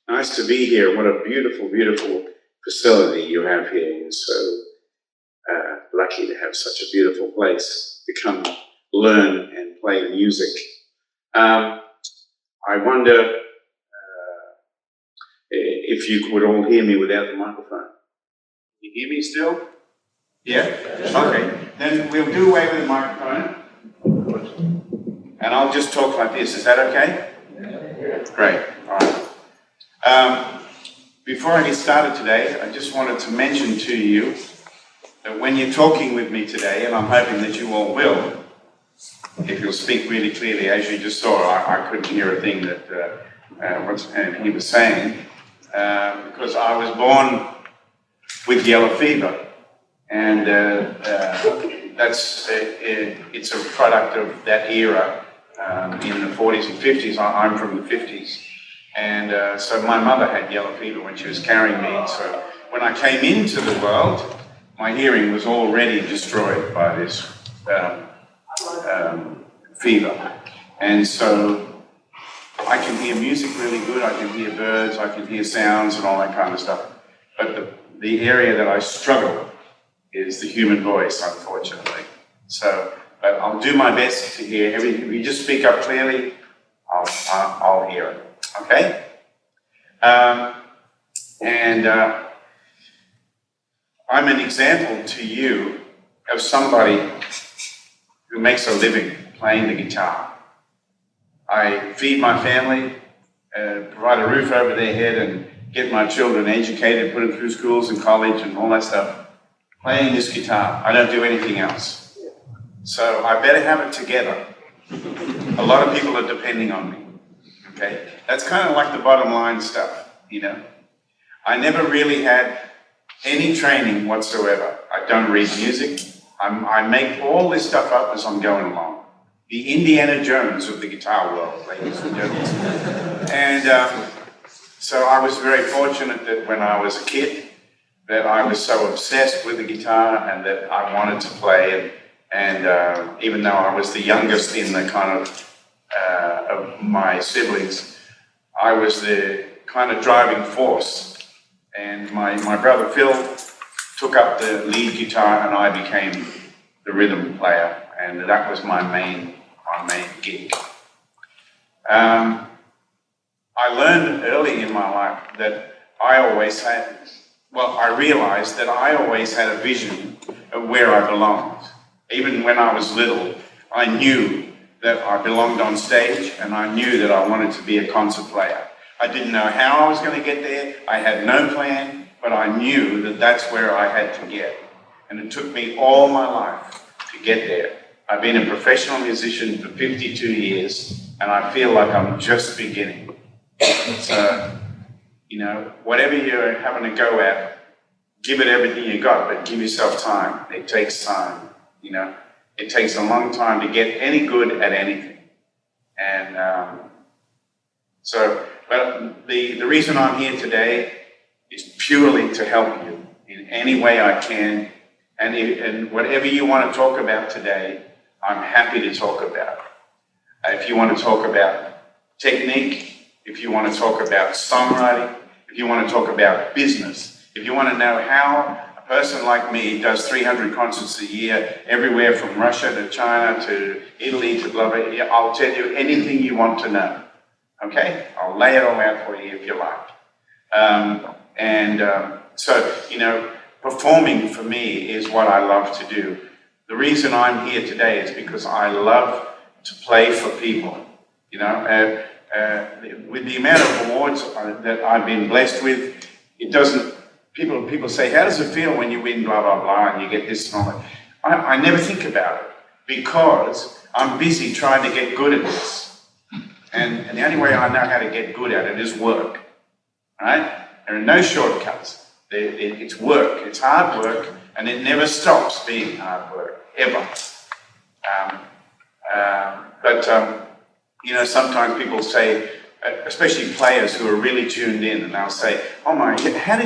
Nice to be here. What a beautiful, beautiful facility you have here. You're so lucky to have such a beautiful place to come learn and play music. I wonder if you could all hear me without the microphone. You hear me still? Yeah? Okay. Then we'll do away with the microphone. And I'll just talk like this. Is that okay? Great. All right. Before I get started today, I just wanted to mention to you that when you're talking with me today, and I'm hoping that you all will, if you'll speak really clearly, as you just saw, I couldn't hear a thing that he was saying, because I was born with yellow fever, and it's a product of that era in the 40s and 50s. I'm from the 50s. And so my mother had yellow fever when she was carrying me. So when I came into the world, my hearing was already destroyed by this fever. And so I can hear music really good, I can hear birds, I can hear sounds and all that kind of stuff. But the area that I struggle is the human voice, unfortunately. So, but I'll do my best to hear everything. If you just speak up clearly, I'll hear it. Okay? I'm an example to you of somebody who makes a living playing the guitar. I feed my family, provide a roof over their head, and get my children educated, put them through schools and college and all that stuff, playing this guitar. I don't do anything else. So I better have it together. A lot of people are depending on me. Okay? That's kind of like the bottom line stuff, you know. I never really had any training whatsoever. I don't read music. I make all this stuff up as I'm going along. The Indiana Jones of the guitar world, ladies and gentlemen. And so I was very fortunate that when I was a kid, that I was so obsessed with the guitar and that I wanted to play. And even though I was the youngest in the kind of my siblings, I was the kind of driving force. And my brother Phil took up the lead guitar and I became the rhythm player, and that was my main gig. I learned early in my life that I realized that I always had a vision of where I belonged. Even when I was little, I knew that I belonged on stage, and I knew that I wanted to be a concert player. I didn't know how I was going to get there. I had no plan, but I knew that that's where I had to get. And it took me all my life to get there. I've been a professional musician for 52 years, and I feel like I'm just beginning. So, you know, whatever you're having a go at, give it everything you got, but give yourself time. It takes time, you know. It takes a long time to get any good at anything. And but the reason I'm here today is purely to help you in any way I can. And whatever you want to talk about today, I'm happy to talk about. If you want to talk about technique, if you want to talk about songwriting, if you want to talk about business, if you want to know how a person like me does 300 concerts a year, everywhere from Russia to China to Italy to blah, blah, blah, I'll tell you anything you want to know. Okay? I'll lay it all out for you if you like. So, you know, performing for me is what I love to do. The reason I'm here today is because I love to play for people. You know, with the amount of awards that I've been blessed with, it doesn't, people say, how does it feel when you win blah, blah, blah, and you get this and all that? I never think about it because I'm busy trying to get good at this. And the only way I know how to get good at it is work, right? There are no shortcuts. It's work, it's hard work, and it never stops being hard work, ever. You know, sometimes people say, especially players who are really tuned in, and they'll say, oh my, how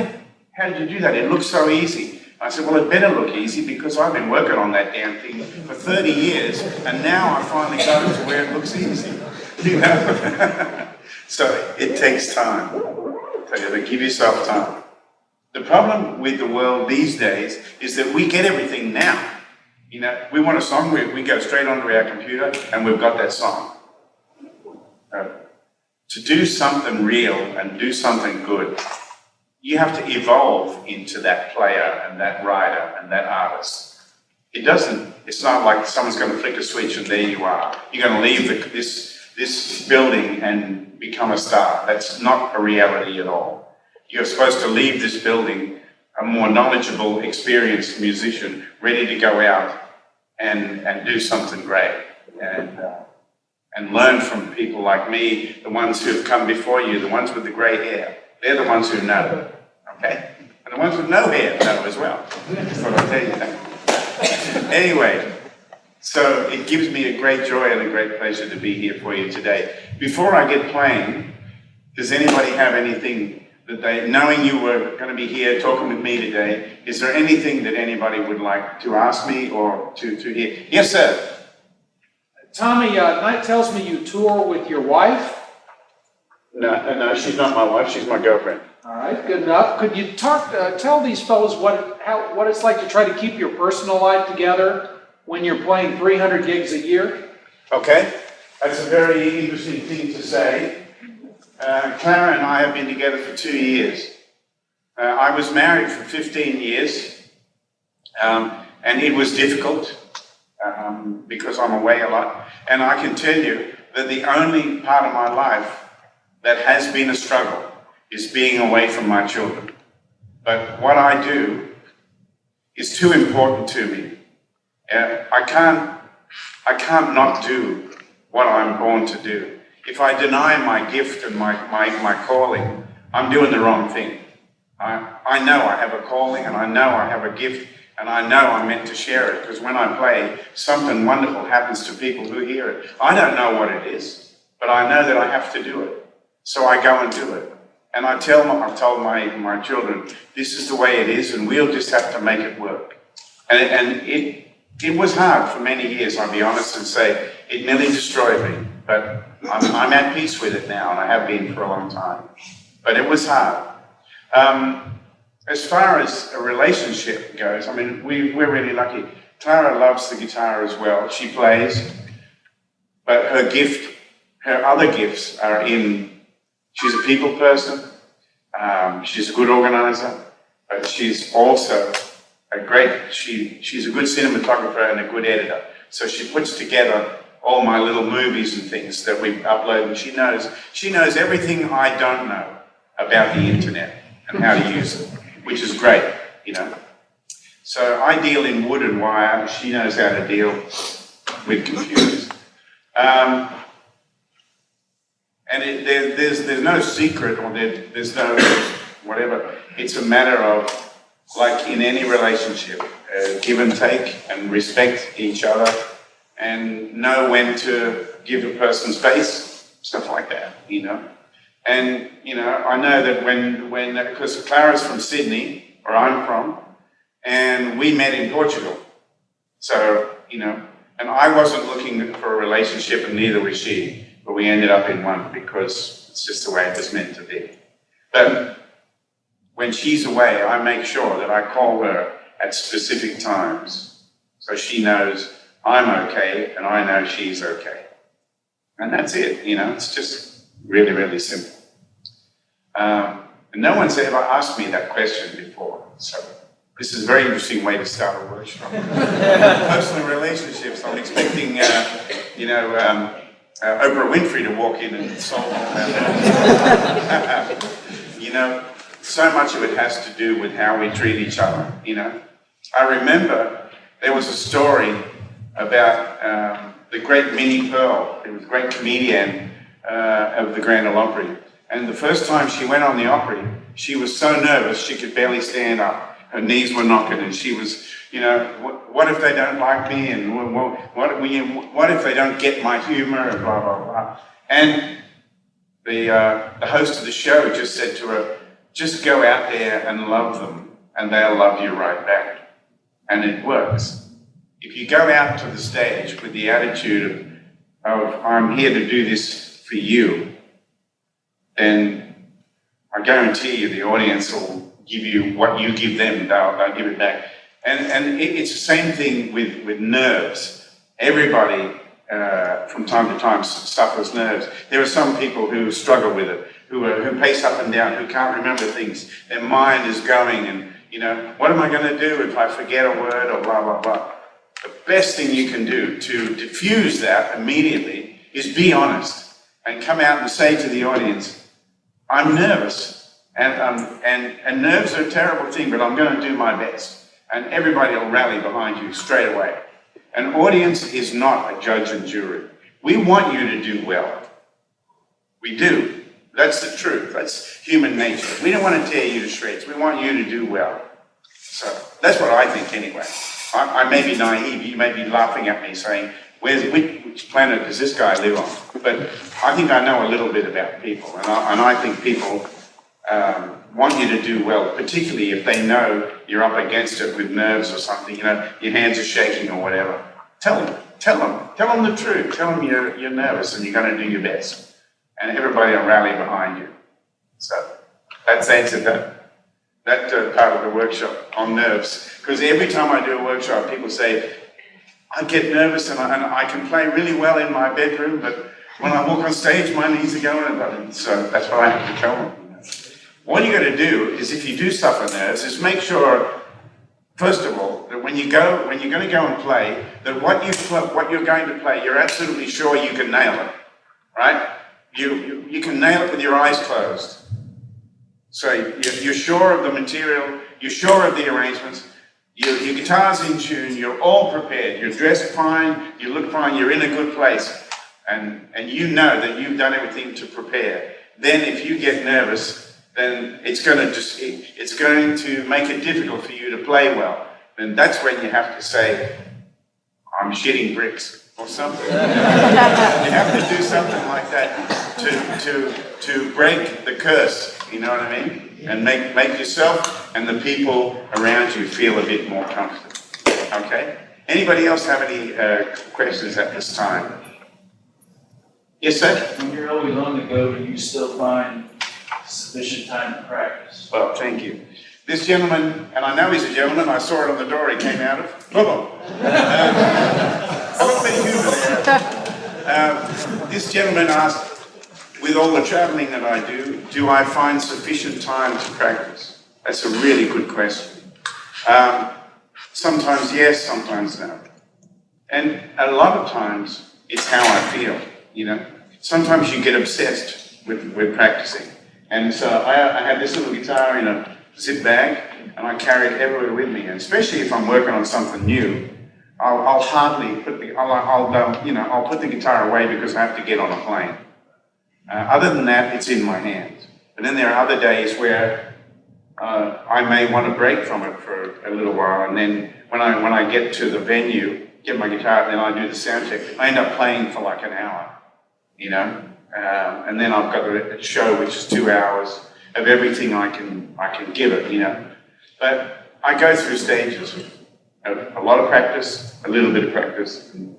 did you do that? It looks so easy. I said, well, it better look easy because I've been working on that damn thing for 30 years, and now I finally got it to where it looks easy. You know? So it takes time. I'll tell you that. Give yourself time. The problem with the world these days is that we get everything now. You know, we want a song, we go straight onto our computer and we've got that song. To do something real and do something good, you have to evolve into that player and that writer and that artist. It's not like someone's going to flick a switch and there you are. You're going to leave this building and become a star. That's not a reality at all. You're supposed to leave this building a more knowledgeable, experienced musician, ready to go out and do something great. And learn from people like me, the ones who've come before you, the ones with the grey hair. They're the ones who know, okay? And the ones with no hair know as well. That's what I'll tell you. Anyway, so it gives me a great joy and a great pleasure to be here for you today. Before I get playing, does anybody have anything that knowing you were going to be here talking with me today, is there anything that anybody would like to ask me or to hear? Yes, sir. Tommy, Knight tells me you tour with your wife. No, she's not my wife. She's my girlfriend. All right, good enough. Could you tell these fellows what it's like to try to keep your personal life together when you're playing 300 gigs a year? Okay, that's a very interesting thing to say. Clara and I have been together for 2 years. I was married for 15 years, and it was difficult. Because I'm away a lot. And I can tell you that the only part of my life that has been a struggle is being away from my children. But what I do is too important to me. I can't not do what I'm born to do. If I deny my gift and my calling, I'm doing the wrong thing. I know I have a calling and I know I have a gift. And I know I'm meant to share it, because when I play, something wonderful happens to people who hear it. I don't know what it is, but I know that I have to do it. So I go and do it. And I've told my children, this is the way it is, and we'll just have to make it work. And it was hard for many years, I'll be honest and say, it nearly destroyed me. But I'm at peace with it now, and I have been for a long time. But it was hard. As far as a relationship goes, I mean, we're really lucky. Clara loves the guitar as well. She plays, but her other gifts are she's a people person, she's a good organizer, but she's also she's a good cinematographer and a good editor. So she puts together all my little movies and things that we upload, and she knows everything I don't know about the internet and how to use it, which is great, you know. So I deal in wood and wire. She knows how to deal with computers. And there's no secret, or there's no whatever. It's a matter of, like in any relationship, give and take and respect each other and know when to give a person space, stuff like that, you know. And, you know, I know that because Clara's from Sydney, where I'm from, and we met in Portugal. So, you know, and I wasn't looking for a relationship and neither was she, but we ended up in one because it's just the way it was meant to be. But when she's away, I make sure that I call her at specific times so she knows I'm okay and I know she's okay. And that's it, you know, it's just really, really simple. And no one's ever asked me that question before, so this is a very interesting way to start a workshop. Personal relationships, I'm expecting, Oprah Winfrey to walk in and solve that. You know, so much of it has to do with how we treat each other, you know. I remember there was a story about the great Minnie Pearl. It was a great comedian of the Grand Ole Opry. And the first time she went on the Opry, she was so nervous she could barely stand up. Her knees were knocking, and she was, you know, what if they don't like me, and what if they don't get my humor, and blah, blah, blah. And the host of the show just said to her, just go out there and love them, and they'll love you right back. And it works. If you go out to the stage with the attitude of I'm here to do this for you, then I guarantee you the audience will give you what you give them, they'll give it back. And it's the same thing with nerves. Everybody, from time to time, suffers nerves. There are some people who struggle with it, who pace up and down, who can't remember things. Their mind is going and, what am I going to do if I forget a word or blah, blah, blah. The best thing you can do to diffuse that immediately is be honest and come out and say to the audience, I'm nervous and nerves are a terrible thing, but I'm going to do my best. And everybody will rally behind you straight away. An audience is not a judge and jury. We want you to do well. We do. That's the truth. That's human nature. We don't want to tear you to shreds. We want you to do well. So that's what I think anyway. I may be naive. You may be laughing at me saying, which planet does this guy live on? But I think I know a little bit about people. And I think people want you to do well, particularly if they know you're up against it with nerves or something, your hands are shaking or whatever. Tell them the truth. Tell them you're nervous and you're going to do your best. And everybody will rally behind you. So that's answered that part of the workshop on nerves. Because every time I do a workshop, people say, I get nervous and I can play really well in my bedroom, but when I walk on stage, my knees are going. So that's what I have to tell them. What you got to do is, if you do suffer nerves, is make sure, first of all, that when you're going to go and play, that what you're going to play, you're absolutely sure you can nail it, right? You can nail it with your eyes closed. So you're sure of the material, you're sure of the arrangements, your guitar's in tune, you're all prepared, you're dressed fine, you look fine, you're in a good place, and you know that you've done everything to prepare. Then if you get nervous, then it's going to make it difficult for you to play well. And that's when you have to say, I'm shitting bricks or something. You have to do something like that to break the curse, you know what I mean? And make yourself and the people around you feel a bit more comfortable. Okay? Anybody else have any questions at this time? Yes, sir? When you're always on the go, do you still find sufficient time to practice? Well, thank you. This gentleman, and I know he's a gentleman, I saw it on the door he came out of. This gentleman asked, with all the traveling that I do I find sufficient time to practice? That's a really good question. Sometimes yes, sometimes no. And a lot of times, it's how I feel, Sometimes you get obsessed with practicing. And so I had this little guitar in a zip bag, and I carry it everywhere with me. And especially if I'm working on something new, I'll hardly put I'll put the guitar away because I have to get on a plane. Other than that, it's in my hands. But then there are other days where I may want to break from it for a little while, and then when I get to the venue, get my guitar, and then I do the sound check, I end up playing for like an hour, and then I've got a show which is 2 hours of everything I can give it, But I go through stages of a lot of practice, a little bit of practice, and,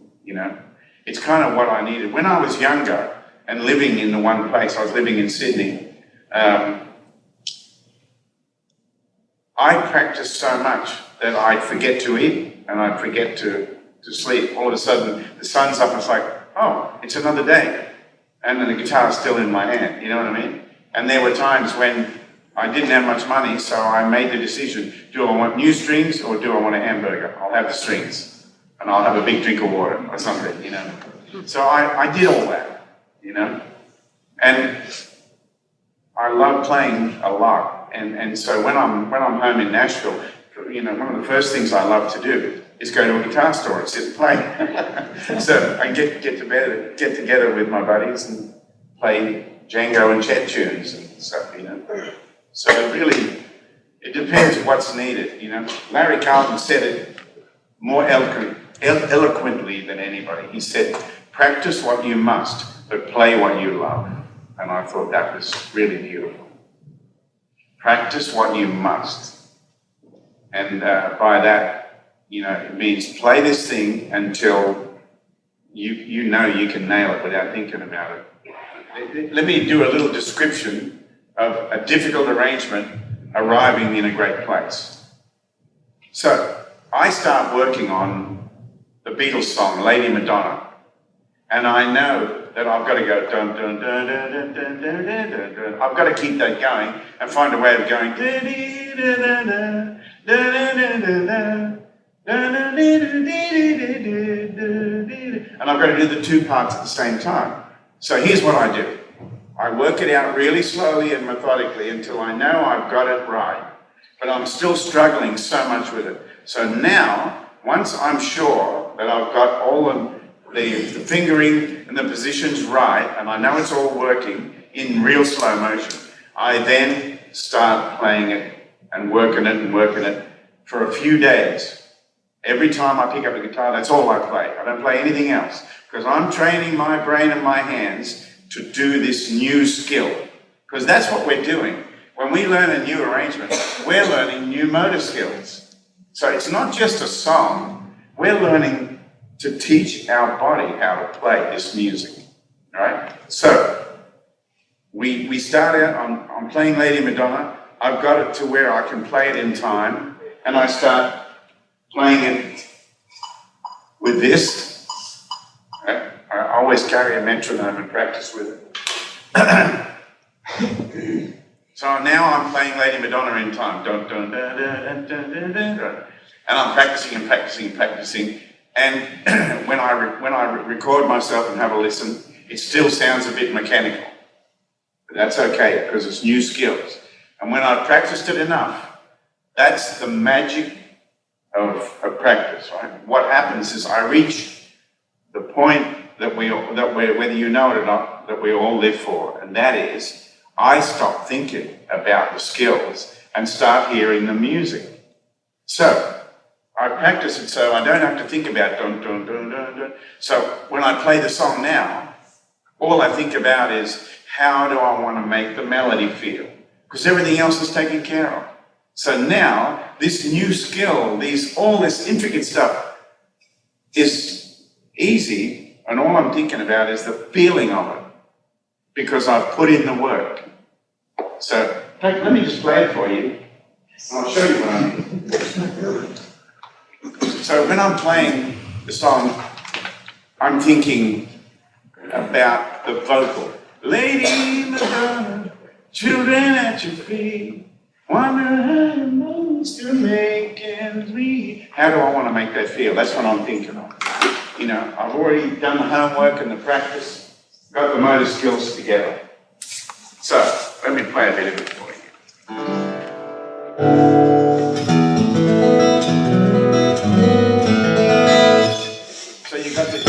It's kind of what I needed. When I was younger and living in the one place, I was living in Sydney, I practiced so much that I'd forget to eat and I'd forget to sleep. All of a sudden, the sun's up and it's like, oh, it's another day. And then the guitar's still in my hand, you know what I mean? And there were times when I didn't have much money, so I made the decision, do I want new strings or do I want a hamburger? I'll have the strings and I'll have a big drink of water or something, So I did all that, And I love playing a lot. And so when I'm home in Nashville, one of the first things I love to do is go to a guitar store and sit and play. So I get together with my buddies and play Django and Chet tunes and stuff, So it depends what's needed, Larry Carlton said it more eloquently than anybody. He said, practice what you must, but play what you love. And I thought that was really beautiful. Practice what you must. And by that, it means play this thing until you know you can nail it without thinking about it. Let me do a little description of a difficult arrangement arriving in a great place. So I start working on the Beatles song, Lady Madonna, and I know that I've got to go dun dun dun dun dun dun dun dun dun dun. I've got to keep that going and find a way of going and I've got to do the two parts at the same time. So here's what I do. I work it out really slowly and methodically until I know I've got it right. But I'm still struggling so much with it. So now, once I'm sure that I've got all the fingering and the positions right, and I know it's all working in real slow motion, I then start playing it and working it for a few days. Every time I pick up a guitar, that's all I play. I don't play anything else, because I'm training my brain and my hands to do this new skill. Because that's what we're doing. When we learn a new arrangement, we're learning new motor skills. So it's not just a song, we're learning to teach our body how to play this music, right? So we start out on playing Lady Madonna. I've got it to where I can play it in time, and I start playing it with this. I always carry a metronome and practice with it. So now I'm playing Lady Madonna in time. Dun, dun, dun, dun, dun, dun, dun, dun. And I'm practicing and practicing and practicing. And when I record myself and have a listen, it still sounds a bit mechanical. But that's okay, because it's new skills. And when I've practiced it enough, that's the magic of practice, right? What happens is I reach the point that whether you know it or not, that we all live for, and that is, I stop thinking about the skills and start hearing the music. So I practice it so I don't have to think about dun dun dun dun dun. So when I play the song now, all I think about is how do I want to make the melody feel? Because everything else is taken care of. So now this new skill, all this intricate stuff is easy, and all I'm thinking about is the feeling of it, because I've put in the work. So let me just play it for you, and I'll show you what I mean. So when I'm playing the song, I'm thinking about the vocal. Lady Madonna, children at your feet, wonder how your moves to make ends meet. How do I want to make that feel? That's what I'm thinking of. You know, I've already done the homework and the practice, got the motor skills together. So, let me play a bit of it for you. So you got the...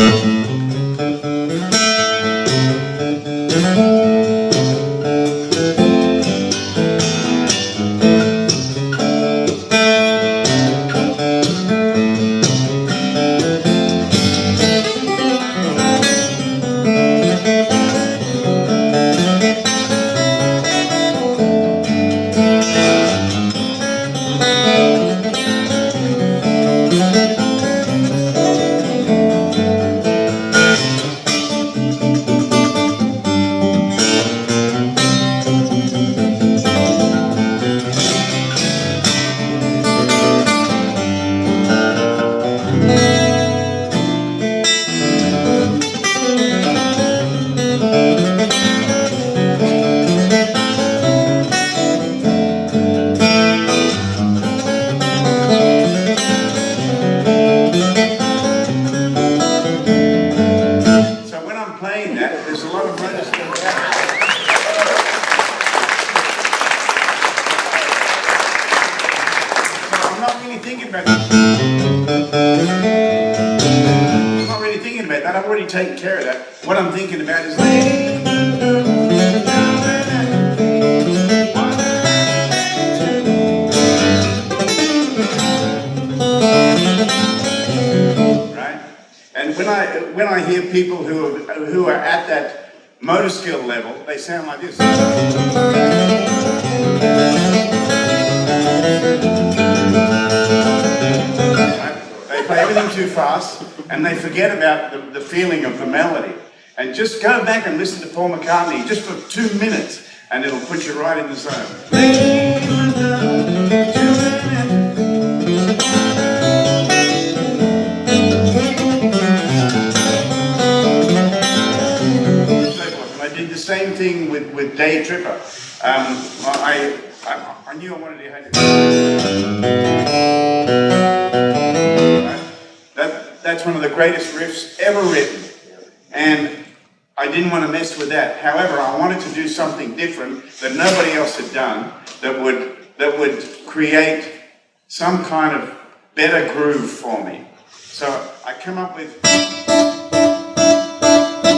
I've already taken care of that. What I'm thinking about is right? And when I hear people who are at that motor skill level, they sound like this. They play everything too fast, and they forget about the feeling of the melody. And just go back and listen to Paul McCartney just for 2 minutes, and it'll put you right in the zone. And I did the same thing with Day Tripper. I knew I wanted to have that's one of the greatest riffs ever written, and I didn't want to mess with that. However, I wanted to do something different that nobody else had done that would create some kind of better groove for me. So I come up with, I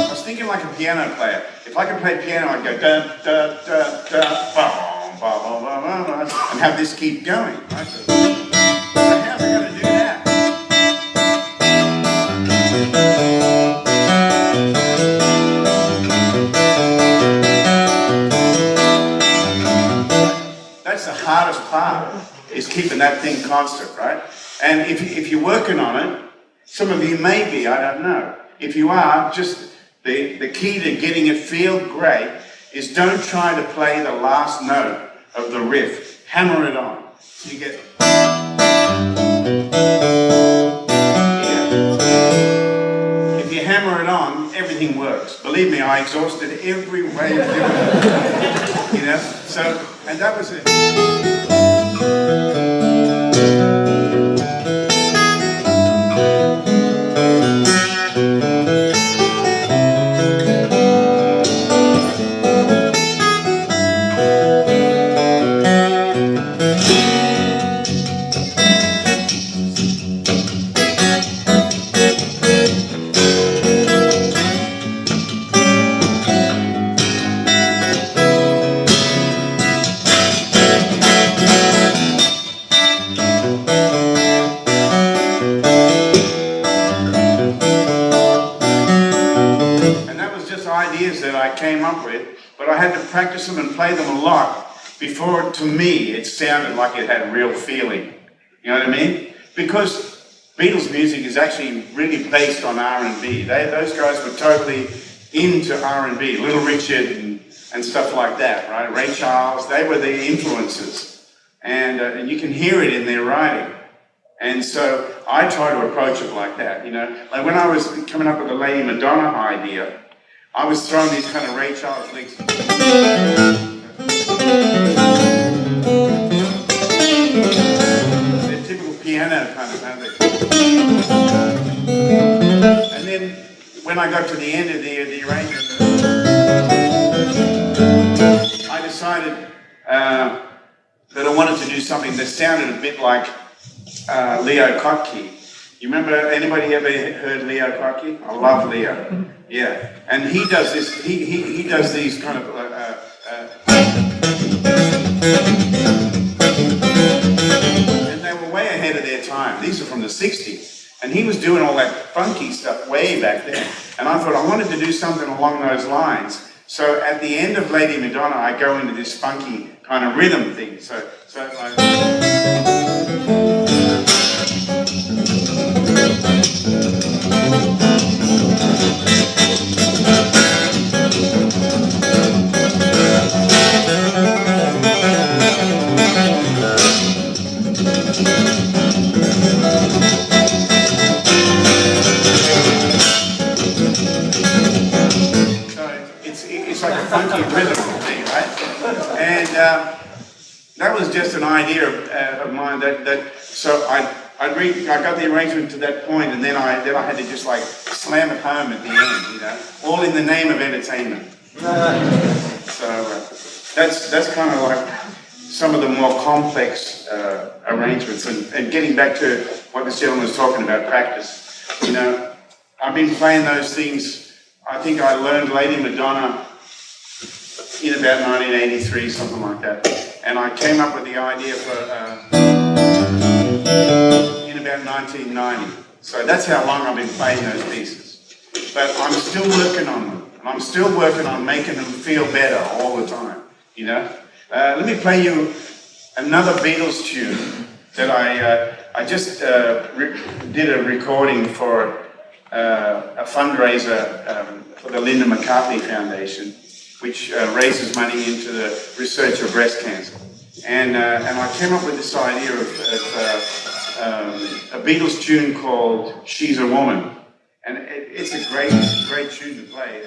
was thinking like a piano player. If I could play piano, I'd go da da da da ba ba ba ba ba and have this keep going. Right? So how's it going to do that? That's the hardest part, is keeping that thing constant, right? And if you're working on it, some of you may be, I don't know. If you are, just the key to getting it feel great is don't try to play the last note of the riff. Hammer it on. So you get... Yeah. If you hammer it on, everything works. Believe me, I exhausted every way of doing it. You know? So, and that was it. Ideas that I came up with, but I had to practice them and play them a lot before, to me, it sounded like it had real feeling. You know what I mean? Because Beatles music is actually really based on R&B. Those guys were totally into R&B, Little Richard and stuff like that, right? Ray Charles, they were the influences. And you can hear it in their writing. And so I try to approach it like that, you know? Like when I was coming up with the Lady Madonna idea, I was throwing these kind of Ray Charles licks. They're typical piano kind of thing. And then when I got to the end of the arrangement, I decided that I wanted to do something that sounded a bit like Leo Kottke. You remember, anybody ever heard Leo Kottke? I love Leo. Yeah, and he does this. He does these kind of. And they were way ahead of their time. These are from the '60s, and he was doing all that funky stuff way back then. And I thought I wanted to do something along those lines. So at the end of Lady Madonna, I go into this funky kind of rhythm thing. So like. It's like a funky rhythm thing, right? And that was just an idea of mine. So I got the arrangement to that point, and then I had to just like slam it home at the end, you know, all in the name of entertainment. So that's kind of like some of the more complex arrangements. And getting back to what this gentleman was talking about, practice. You know, I've been playing those things. I think I learned Lady Madonna in about 1983, something like that. And I came up with the idea for in about 1990. So that's how long I've been playing those pieces. But I'm still working on them. And I'm still working on making them feel better all the time, you know. Let me play you another Beatles tune that I just did a recording for a fundraiser for the Linda McCartney Foundation. which raises money into the research of breast cancer. And I came up with this idea of a Beatles tune called She's a Woman. And it's a great tune to play.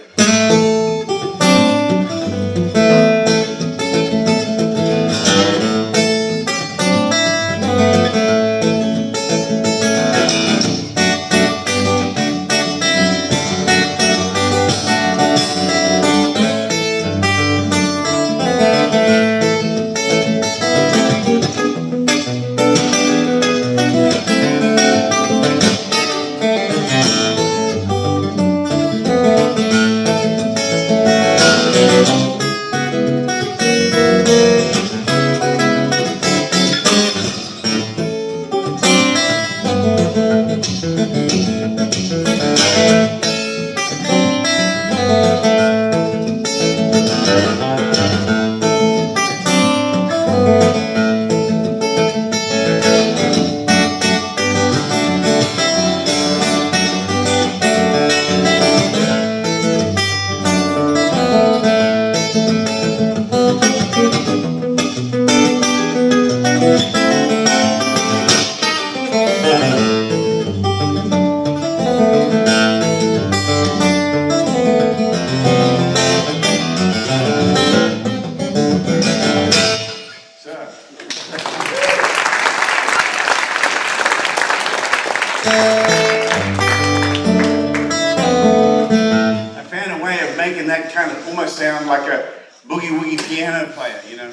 I found a way of making that kind of almost sound like a boogie-woogie piano player, you know.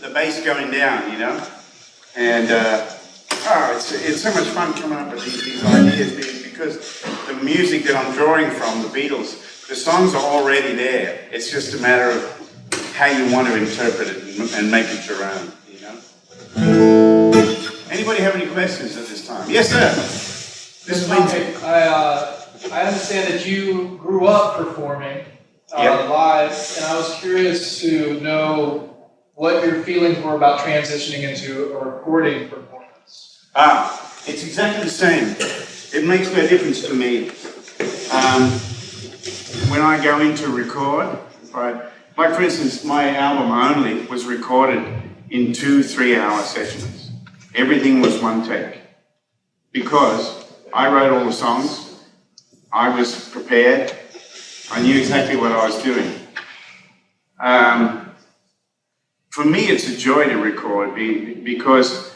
The bass going down, you know. And it's so much fun coming up with these ideas because the music that I'm drawing from, the Beatles, the songs are already there. It's just a matter of how you want to interpret it and make it your own, you know. Anybody have any questions at this time? Yes, sir. This is Lindsay. I understand that you grew up performing live, and I was curious to know what your feelings were about transitioning into a recording performance. It's exactly the same. It makes no difference to me. When I go in to record, like for instance, my album Only was recorded in 2 3-hour sessions. Everything was one take. Because I wrote all the songs, I was prepared, I knew exactly what I was doing. For me, it's a joy to record because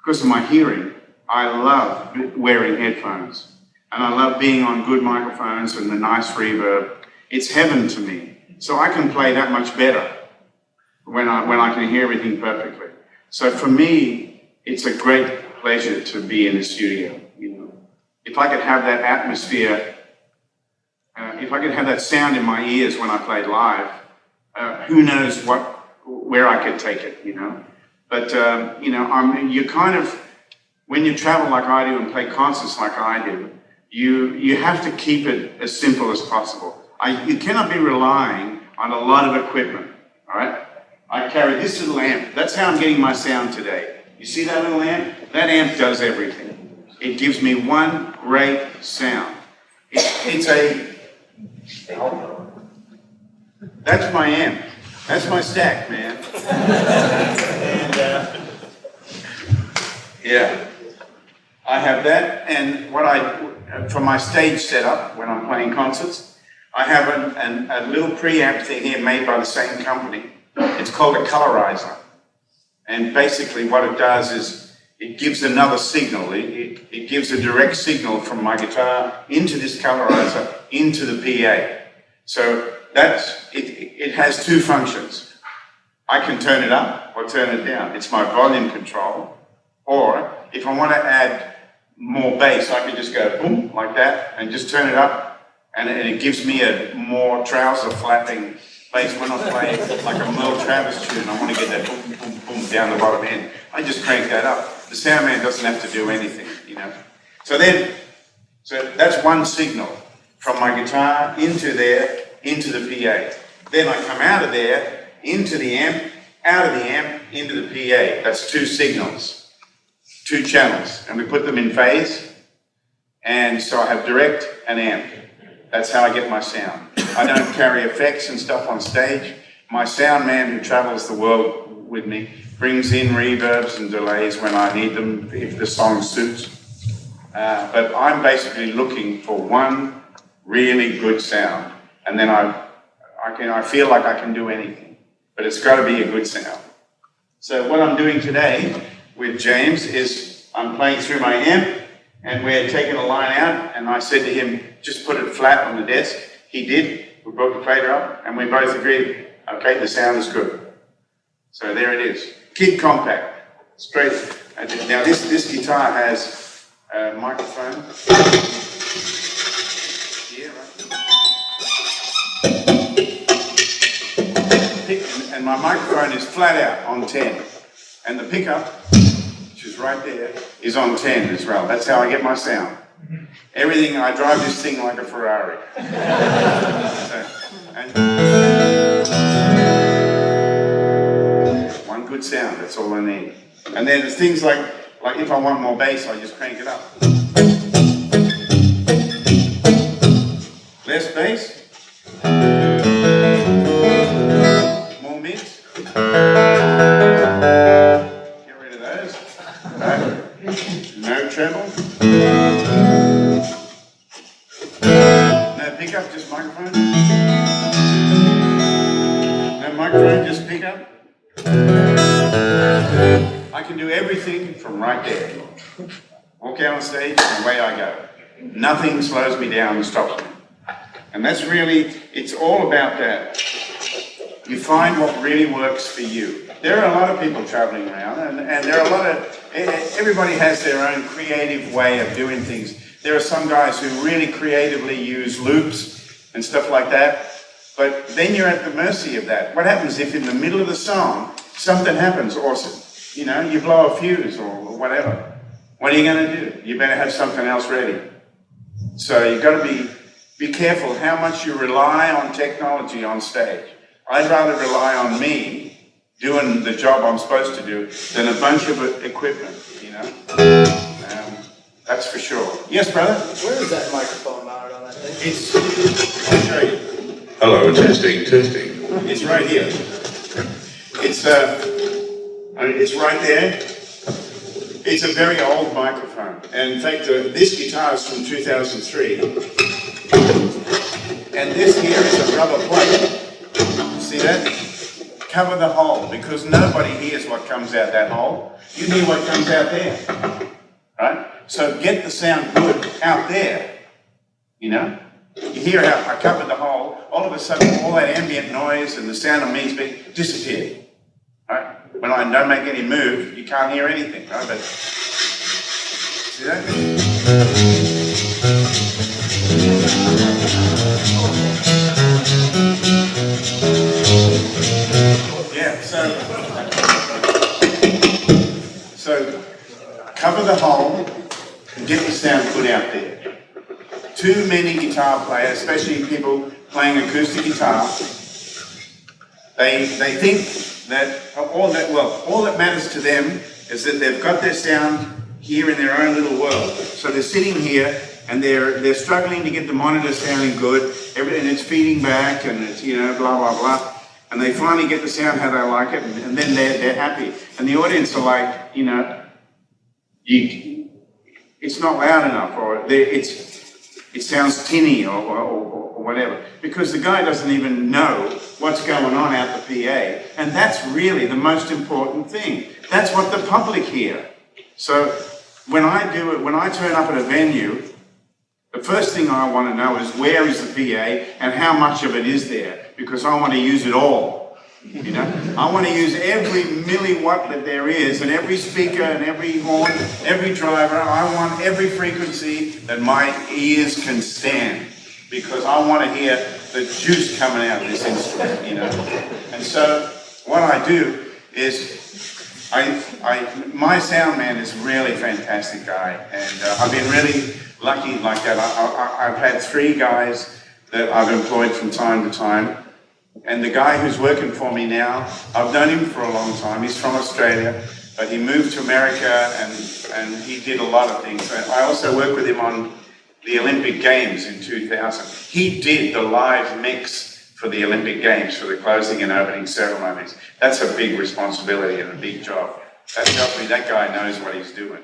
of my hearing. I love wearing headphones and I love being on good microphones and the nice reverb. It's heaven to me. So I can play that much better when I can hear everything perfectly. So for me, it's a great pleasure to be in the studio. You know, if I could have that atmosphere, if I could have that sound in my ears when I played live, who knows where I could take it. You know, but you know, you kind of, when you travel like I do and play concerts like I do, you have to keep it as simple as possible. You cannot be relying on a lot of equipment, all right? I carry this little amp. That's how I'm getting my sound today. You see that little amp? That amp does everything. It gives me one great sound. That's my amp. That's my stack, man. And, yeah. I have that, and for my stage setup, when I'm playing concerts, I have a little preamp thing here made by the same company. It's called a colorizer. And basically what it does is it gives another signal. It gives a direct signal from my guitar into this colorizer, into the PA. So it has two functions. I can turn it up or turn it down. It's my volume control. Or if I want to add more bass, I can just go boom, like that, and just turn it up. And it gives me a more trouser flapping bass when I play like a Merle Travis tune. I want to get that boom, boom, boom down the bottom end. I just crank that up. The sound man doesn't have to do anything, you know. So that's one signal from my guitar into there, into the PA. Then I come out of there, into the amp, out of the amp, into the PA. That's two signals, two channels, and we put them in phase. And so I have direct and amp. That's how I get my sound. I don't carry effects and stuff on stage. My sound man who travels the world with me brings in reverbs and delays when I need them, if the song suits. But I'm basically looking for one really good sound. And then I feel like I can do anything. But it's got to be a good sound. So what I'm doing today with James is I'm playing through my amp, and we're taking a line out, and I said to him, just put it flat on the desk. He did. We brought the fader up, and we both agreed, okay, the sound is good. So there it is. Kid compact, straight. Now this guitar has a microphone here, right? And my microphone is flat out on 10. And the pickup, which is right there, is on 10 as well. That's how I get my sound. Everything, I drive this thing like a Ferrari. One good sound, that's all I need. And then there's things like if I want more bass, I just crank it up. Less bass. More mids. Get rid of those. No treble. No pickup, just microphone. No microphone, just pickup. I can do everything from right there. Walk out on stage and away I go. Nothing slows me down and stops me. And that's really, it's all about that. You find what really works for you. There are a lot of people traveling around, and there are a lot of, everybody has their own creative way of doing things. There are some guys who really creatively use loops and stuff like that, but then you're at the mercy of that. What happens if in the middle of the song, something happens, or you blow a fuse or whatever? What are you going to do? You better have something else ready. So you've got to be careful how much you rely on technology on stage. I'd rather rely on me doing the job I'm supposed to do than a bunch of equipment, you know? That's for sure. Yes, brother? Where is that microphone mounted on that thing? I'll show you. Hello, testing. It's right here. It's right there. It's a very old microphone. And in fact, this guitar is from 2003. And this here is a rubber plate. See that? Cover the hole, because nobody hears what comes out that hole. You hear what comes out there. Right? So get the sound good out there. You know? You hear how I covered the hole, all of a sudden all that ambient noise and the sound of me speaking disappeared. Right? When I don't make any move, you can't hear anything, right? But see that? Yeah, so cover the hole and get the sound put out there. Too many guitar players, especially people playing acoustic guitar, they think that all that matters to them is that they've got their sound here in their own little world. So they're sitting here and they're struggling to get the monitor sounding good, and it's feeding back, and it's, you know, blah, blah, blah. And they finally get the sound how they like it, and then they're happy. And the audience are like, you know, it's not loud enough, or it sounds tinny, or whatever, because the guy doesn't even know what's going on out the PA, and that's really the most important thing. That's what the public hear. So when I turn up at a venue, the first thing I want to know is where is the PA and how much of it is there, because I want to use it all. You know, I want to use every milliwatt that there is, and every speaker and every horn, every driver. I want every frequency that my ears can stand, because I want to hear the juice coming out of this instrument, you know. And so what I do is, my sound man is a really fantastic guy, and I've been really lucky like that. I've had 3 guys that I've employed from time to time. And the guy who's working for me now, I've known him for a long time. He's from Australia, but he moved to America and he did a lot of things. I also work with him on the Olympic Games in 2000. He did the live mix for the Olympic Games, for the closing and opening ceremonies. That's a big responsibility and a big job. That tells me that guy knows what he's doing.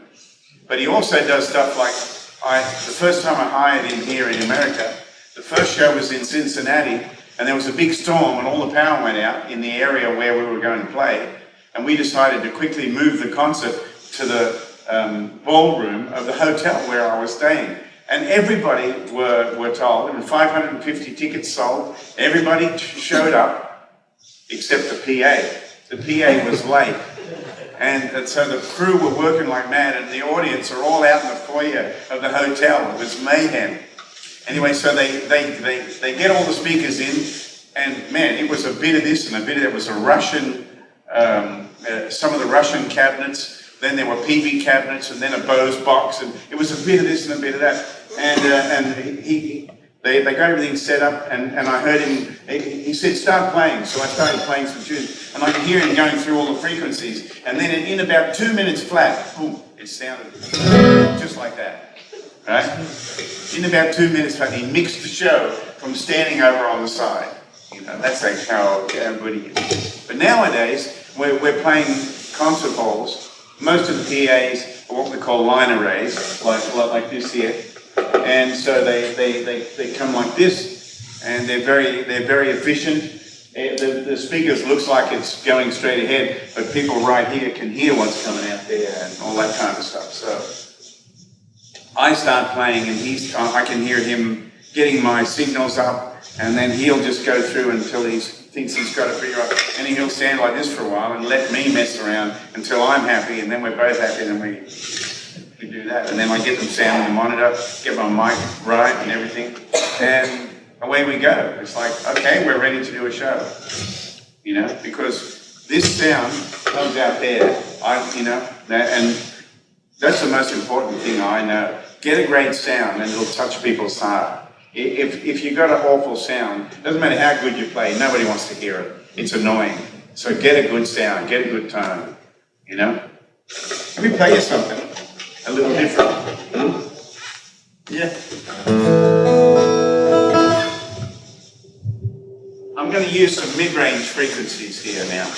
But he also does stuff like, the first time I hired him here in America, the first show was in Cincinnati, and there was a big storm and all the power went out in the area where we were going to play, and we decided to quickly move the concert to the ballroom of the hotel where I was staying. And everybody were told, there were 550 tickets sold, everybody showed up except the PA. The PA was late. And so the crew were working like mad, and the audience are all out in the foyer of the hotel. It was mayhem. Anyway, so they get all the speakers in, and man, it was a bit of this and a bit of that. It was a Russian, some of the Russian cabinets, then there were PV cabinets, and then a Bose box, and it was a bit of this and a bit of that. And they got everything set up, and I heard him, he said, start playing. So I started playing some tunes, and I could hear him going through all the frequencies. And then in about 2 minutes flat, boom, it sounded just like that, right? In about 2 minutes flat, he mixed the show from standing over on the side. You know, that's like how good he is. But nowadays, we're playing concert halls. Most of the PAs are what we call line arrays, like this here. And so they come like this, and they're very efficient. The speakers looks like it's going straight ahead, but people right here can hear what's coming out there and all that kind of stuff. So I start playing, and I can hear him getting my signals up, and then he'll just go through until he thinks he's got it pretty right, and he'll stand like this for a while and let me mess around until I'm happy, and then we're both happy, and we do that. And then I get them sound on the monitor, get my mic right and everything, and away we go. It's like, okay, we're ready to do a show, you know, because this sound comes out there, and that's the most important thing I know. Get a great sound, and it'll touch people's heart. If you've got an awful sound, doesn't matter how good you play, nobody wants to hear it. It's annoying. So get a good sound, get a good tone, you know? Let me play you something a little different. Yeah. I'm going to use some mid-range frequencies here now.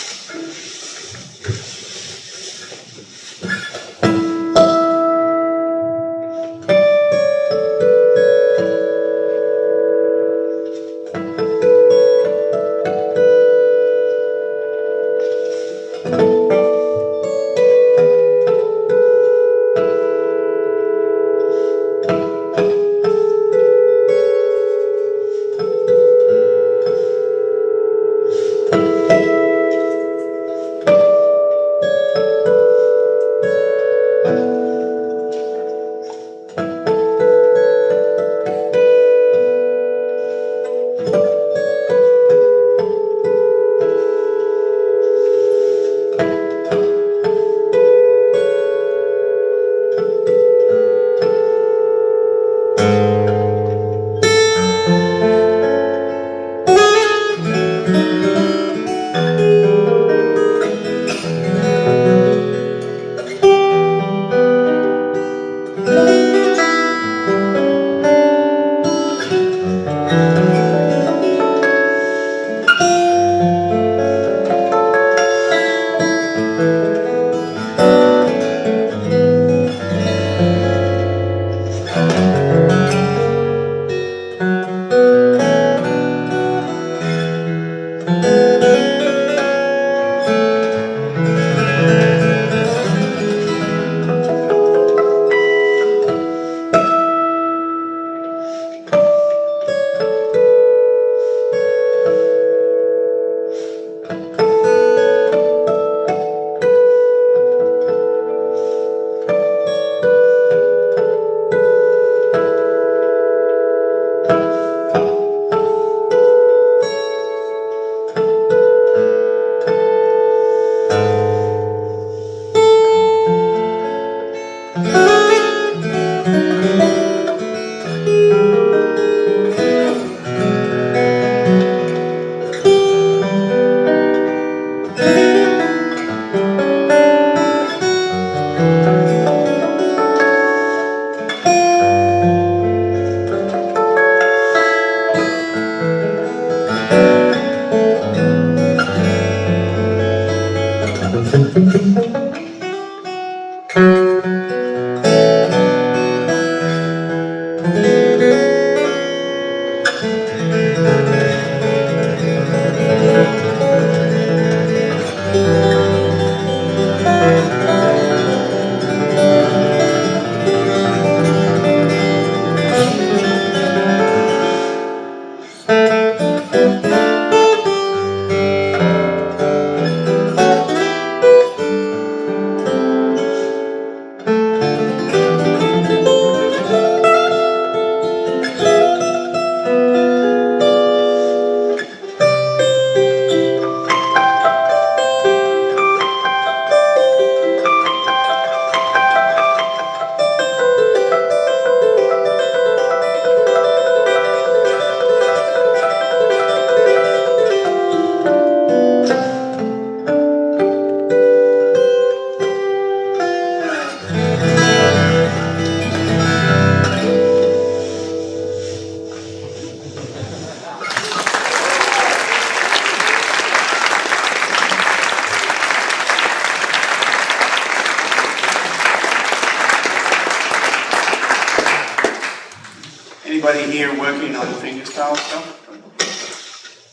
and fingerstyle stuff?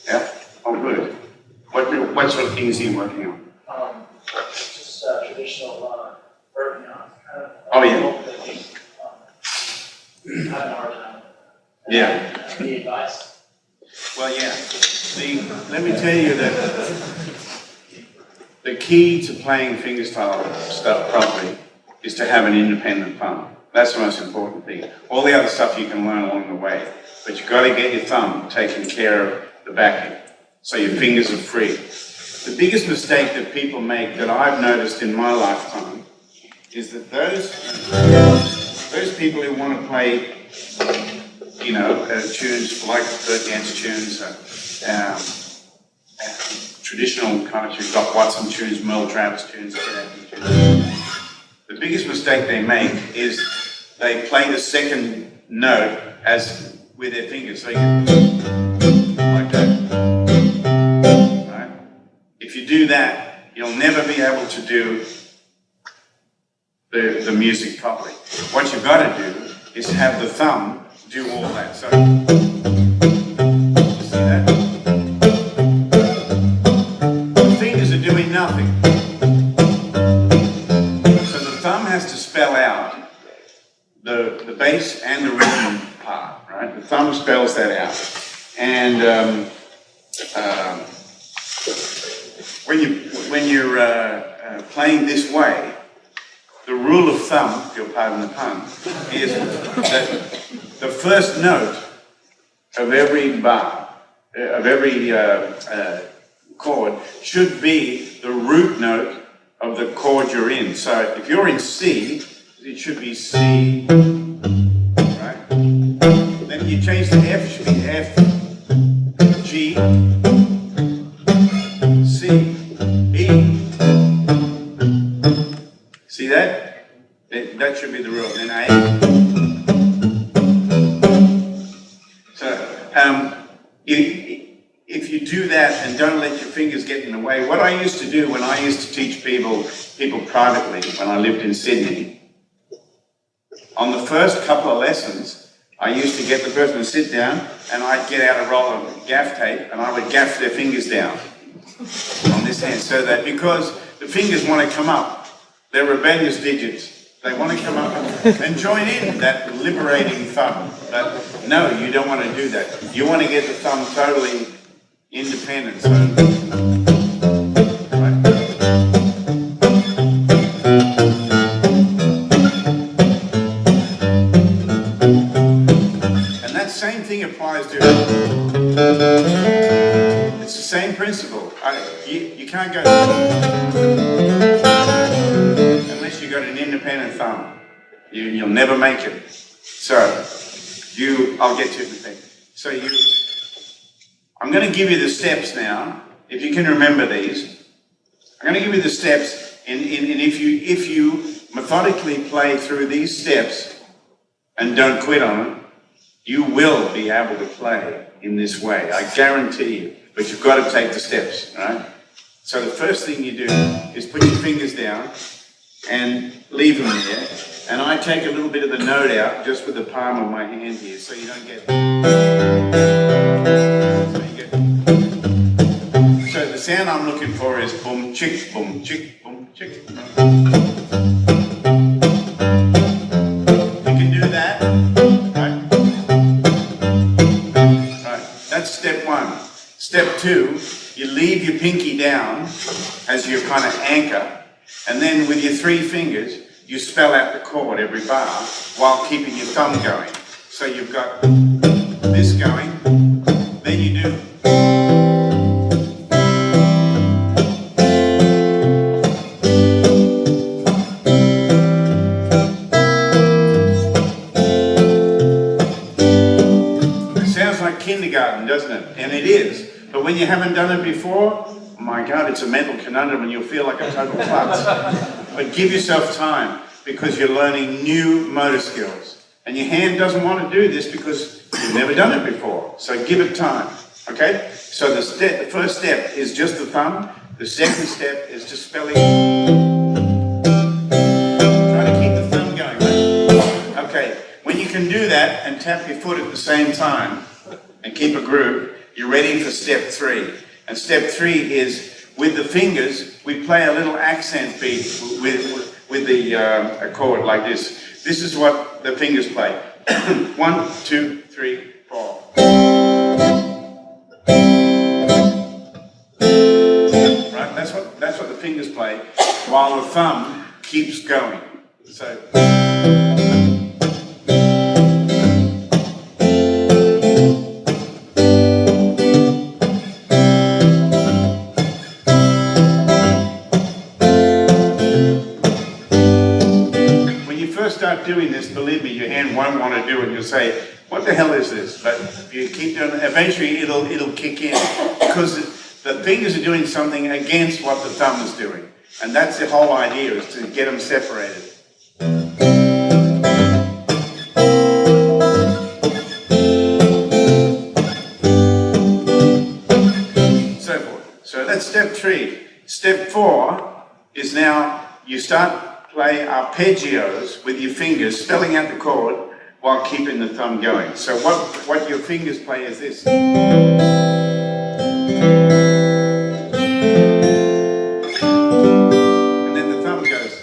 Yeah? Oh, good. What sort of things are you working on? Just traditional urban kind of. Oh, yeah. Having a hard time. Yeah. Any advice? Well, yeah. Let me tell you that the key to playing fingerstyle stuff properly is to have an independent thumb. That's the most important thing. All the other stuff you can learn along the way, but you've got to get your thumb taking care of the backing, so your fingers are free. The biggest mistake that people make that I've noticed in my lifetime is that those people who want to play, you know, tunes like Burt Dance tunes, traditional kind of tunes, Doc Watson tunes, Merle Travis tunes, the biggest mistake they make is they play the second note as with their fingers, so you get like that. Right? If you do that, you'll never be able to do the music properly. What you've got to do is have the thumb do all that. So, you see that? The fingers are doing nothing. So the thumb has to spell out the bass and the rhythm part, right? The thumb spells that out. And when you're playing this way, the rule of thumb, if you'll pardon the pun, is that the first note of every bar, of every chord, should be the root note of the chord you're in. So if you're in C, it should be C, right? Then you change to F, it should be F, G, C, E. See that? That should be the rule. Then A. So, if you do that and don't let your fingers get in the way, what I used to do when I used to teach people privately when I lived in Sydney, on the first couple of lessons, I used to get the person to sit down and I'd get out a roll of gaff tape and I would gaff their fingers down on this hand, so that because the fingers want to come up, they're rebellious digits. They want to come up and join in that liberating thumb. But no, you don't want to do that. You want to get the thumb totally independent. So, right? And that same thing applies to, it's the same principle. You can't go unless you've got an independent thumb. You'll never make it. So, I'll get to it in a second. So I'm going to give you the steps now, if you can remember these. I'm going to give you the steps, and if you methodically play through these steps and don't quit on it, you will be able to play in this way. I guarantee you. But you've got to take the steps, right? So the first thing you do is put your fingers down and leave them there. And I take a little bit of the note out just with the palm of my hand here, so you don't get. So the sound I'm looking for is boom, chick, boom, chick, boom, chick. You can do that, right? Right. That's step one. Step two, you leave your pinky down as your kind of anchor, and then with your three fingers, you spell out the chord every bar while keeping your thumb going. So you've got this going, then you do. It sounds like kindergarten, doesn't it? And it is. But when you haven't done it before, oh my God, it's a mental conundrum and you'll feel like a total klutz. But give yourself time, because you're learning new motor skills. And your hand doesn't want to do this because you've never done it before. So give it time, okay? So the first step is just the thumb. The second step is just spelling. Try to keep the thumb going, right? Okay, when you can do that and tap your foot at the same time, keep a groove, you're ready for step 3. And step 3 is, with the fingers, we play a little accent beat with the chord like this. This is what the fingers play. 1, 2, 3, 4. Right, that's what the fingers play, while the thumb keeps going. So. Start doing this, believe me, your hand won't want to do it. You'll say, what the hell is this? But if you keep doing it, eventually it'll kick in, because the fingers are doing something against what the thumb is doing. And that's the whole idea, is to get them separated. So forth. So that's step 3. Step 4 is now you start play arpeggios with your fingers, spelling out the chord while keeping the thumb going. So what your fingers play is this. And then the thumb goes.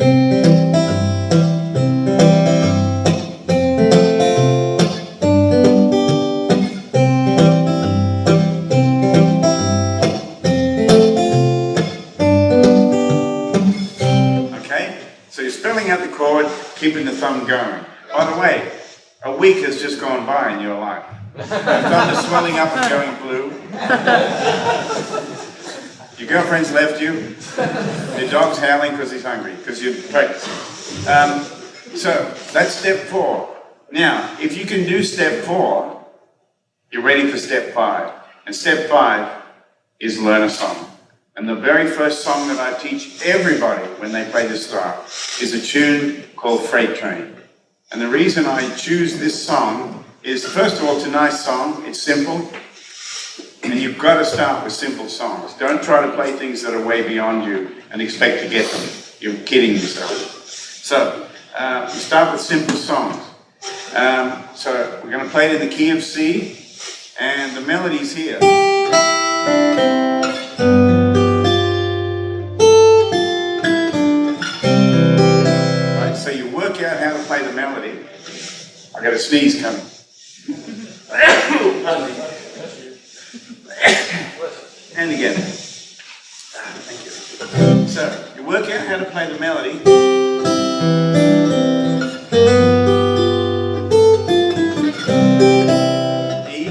So you're spelling out the chord, keeping the thumb going. By the way, a week has just gone by in your life. Your thumb is swelling up and going blue. Your girlfriend's left you. Your dog's howling because he's hungry, because you're practicing. So that's step 4. Now, if you can do step 4, you're ready for step 5. And step 5 is learn a song. And the very first song that I teach everybody when they play this style is a tune called Freight Train. And the reason I choose this song is, first of all, it's a nice song, it's simple, and you've got to start with simple songs. Don't try to play things that are way beyond you and expect to get them. You're kidding yourself. So, we start with simple songs. So we're going to play it in the key of C, and the melody's here. So you work out how to play the melody. I got a sneeze coming. And again. Thank you. So you work out how to play the melody. E.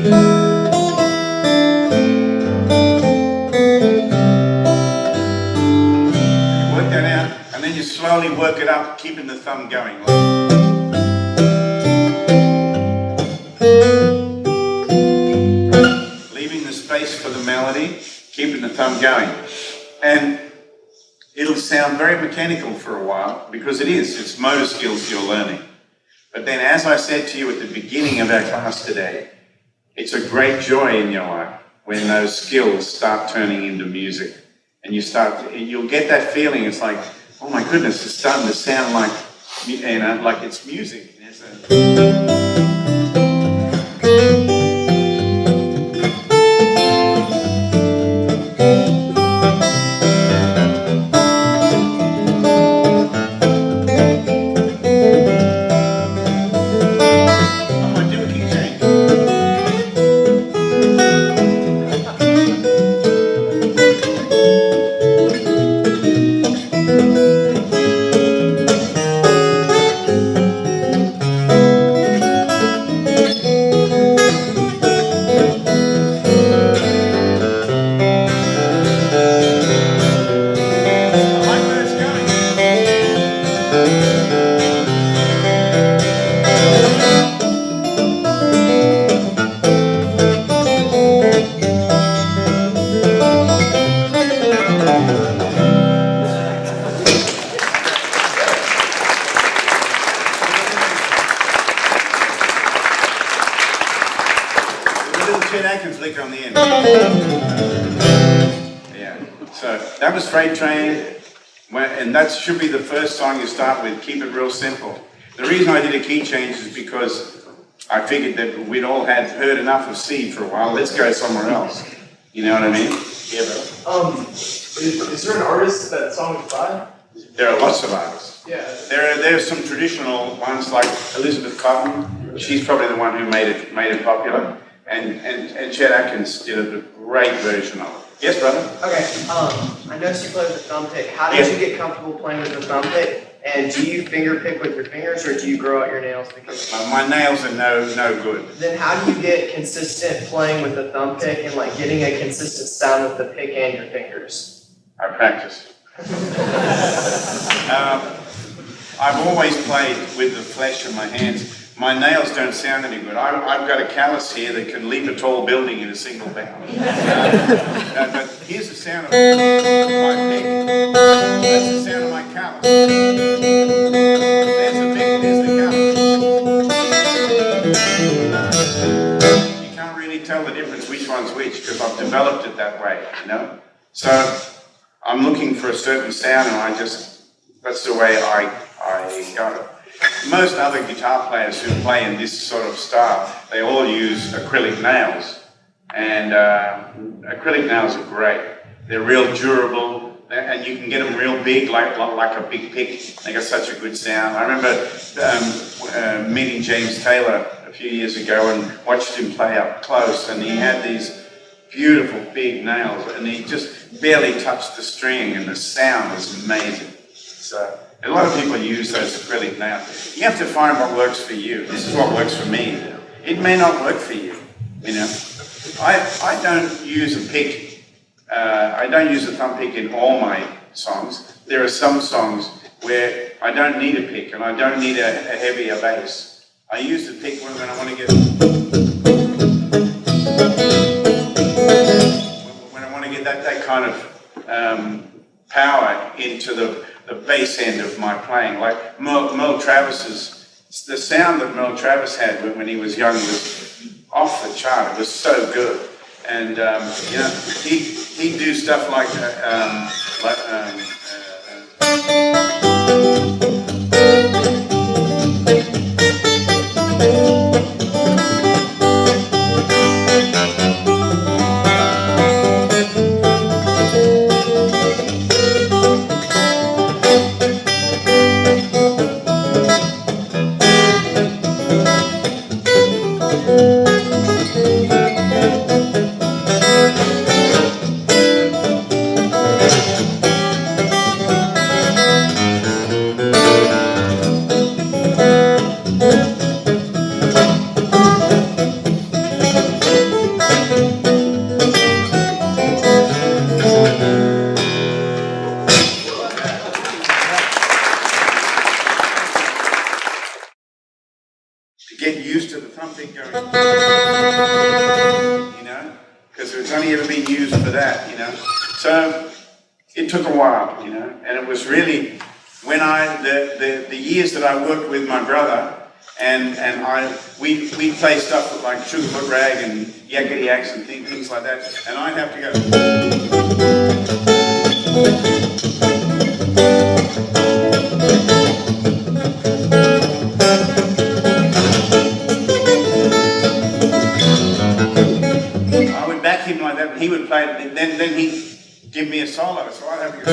Work that out, and then you slowly work it up, keeping the thumb going. Leaving the space for the melody, keeping the thumb going. And it'll sound very mechanical for a while, because it is. It's motor skills you're learning. But then, as I said to you at the beginning of our class today, it's a great joy in your life when those skills start turning into music. And you'll get that feeling. It's like, oh my goodness, it's starting to sound like, like it's music. On the end. Yeah, so that was Freight Train, and that should be the first song you start with. Keep it real simple. The reason I did a key change is because I figured that we'd all had heard enough of C for a while. Let's go somewhere else. You know what I mean? Yeah, bro. Is there an artist that song is by? There are lots of artists. Yeah. There are some traditional ones like Elizabeth Cotton. She's probably the one who made it popular. And Chet Atkins did a great version of it. Yes, brother? Okay, I noticed you play with the thumb pick. How did you get comfortable playing with the thumb pick? And do you finger pick with your fingers, or do you grow out your nails? Because My nails are no good. then how do you get consistent playing with the thumb pick and like getting a consistent sound with the pick and your fingers? I practice. I've always played with the flesh of my hands. My nails don't sound any good. I've got a callus here that can leap a tall building in a single bound. But here's the sound of my pick. That's the sound of my callus. There's the pick, there's the callus. You can't really tell the difference which one's which because I've developed it that way, you know? So I'm looking for a certain sound and that's the way I go. Most other guitar players who play in this sort of style, they all use acrylic nails. And acrylic nails are great. They're real durable, and you can get them real big, like a big pick. They got such a good sound. I remember meeting James Taylor a few years ago and watched him play up close, and he had these beautiful big nails, and he just barely touched the string, and the sound was amazing. So a lot of people use those acrylic nails. You have to find what works for you. This is what works for me. It may not work for you, you know. I don't use a pick. I don't use a thumb pick in all my songs. There are some songs where I don't need a pick and I don't need a heavier bass. I use the pick when I want to get that kind of power into the bass end of my playing. Like Merle Travis's, the sound that Merle Travis had when he was young was off the chart. It was so good. And, you know, he'd do stuff like get used to the thumb pick going, you know, because it's only ever been used for that, you know. So it took a while, you know, and it was really when the years that I worked with my brother and we play stuff like Sugarfoot Rag and Yakety Yaks and things like that, and I'd have to go. Back him like that, and he would play it, and then he'd give me a solo, so I'd have to go.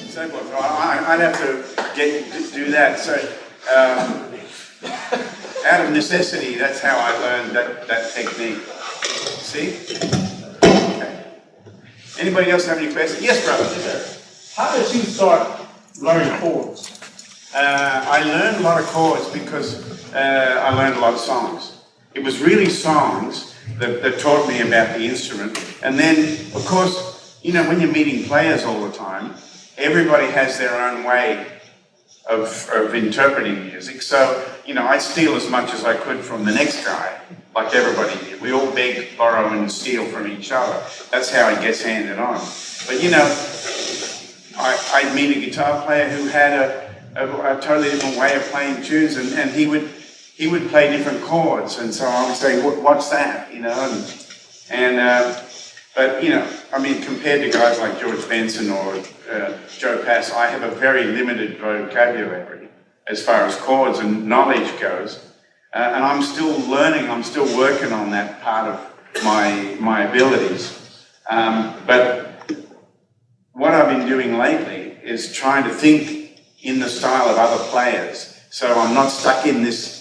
So I'd have to do that. So out of necessity, that's how I learned that technique. See? Anybody else have any questions? Yes, brother. Yes, How did you start learning chords? I learned a lot of chords because I learned a lot of songs. It was really songs that taught me about the instrument. And then, of course, you know, when you're meeting players all the time, everybody has their own way of interpreting music. So, you know, I steal as much as I could from the next guy, like everybody did. We all beg, borrow, and steal from each other. That's how it gets handed on. But, you know, I'd meet a guitar player who had a totally different way of playing tunes, and he he would play different chords, and so I would say, what's that, you know? But, you know, I mean, compared to guys like George Benson or Joe Pass, I have a very limited vocabulary as far as chords and knowledge goes. And I'm still learning, I'm still working on that part of my abilities. But what I've been doing lately is trying to think in the style of other players. So I'm not stuck in this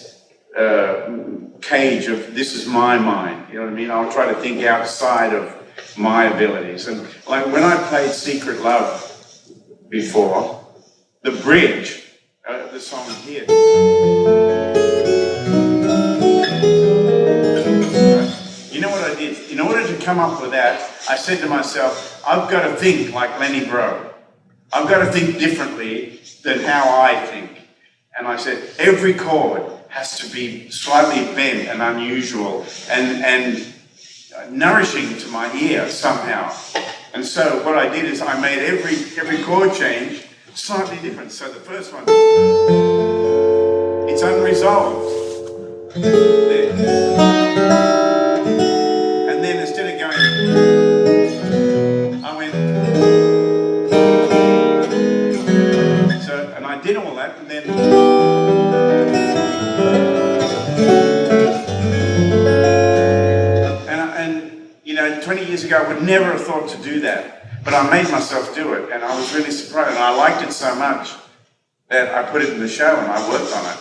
cage of this is my mind, you know what I mean? I'll try to think outside of my abilities. And like when I played Secret Love before, the bridge, the song here, you know what I did? In order to come up with that, I said to myself, I've got to think like Lenny Breau. I've got to think differently than how I think. And I said, every chord has to be slightly bent and unusual and nourishing to my ear somehow. And so what I did is I made every chord change slightly different. So the first one, it's unresolved. There. And then instead of going, I went, so, and I did all that, and then, you know, 20 years ago, I would never have thought to do that. But I made myself do it, and I was really surprised. And I liked it so much that I put it in the show and I worked on it.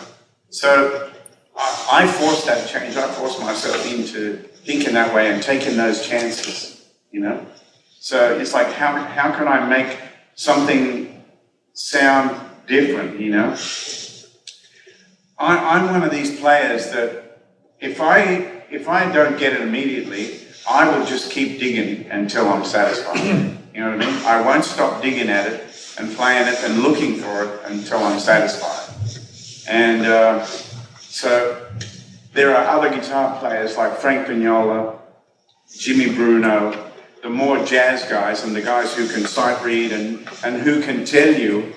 So I forced that change. I forced myself into thinking that way and taking those chances, you know? So it's like, how can I make something sound different, you know? I'm one of these players that if I don't get it immediately, I will just keep digging until I'm satisfied. You know what I mean? I won't stop digging at it and playing it and looking for it until I'm satisfied. And so there are other guitar players like Frank Vignola, Jimmy Bruno, the more jazz guys and the guys who can sight read and who can tell you,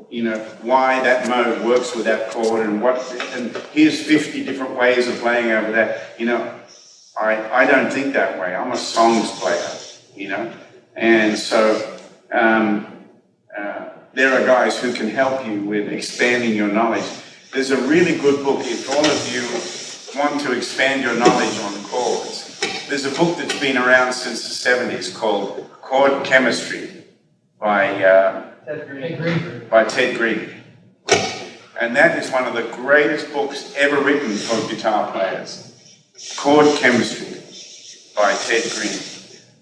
you know, why that mode works with that chord and here's 50 different ways of playing over that. You know, I don't think that way. I'm a songs player, you know. And so there are guys who can help you with expanding your knowledge. There's a really good book if all of you want to expand your knowledge on chords. There's a book that's been around since the 70s called Chord Chemistry by Ted Green. And that is one of the greatest books ever written for guitar players. Chord Chemistry by Ted Green.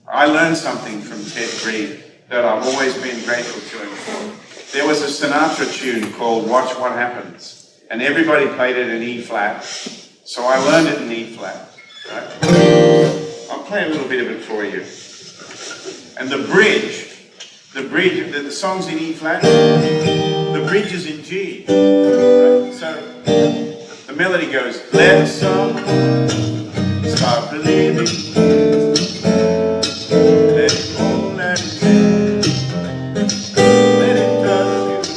I learned something from Ted Green that I've always been grateful to him for. There was a Sinatra tune called Watch What Happens, and everybody played it in E flat, so I learned it in E flat. Right? I'll play a little bit of it for you. And the song's in E flat, the bridge is in G. Right? So the melody goes, let's start believing. Let it fall, let it end. Let it touch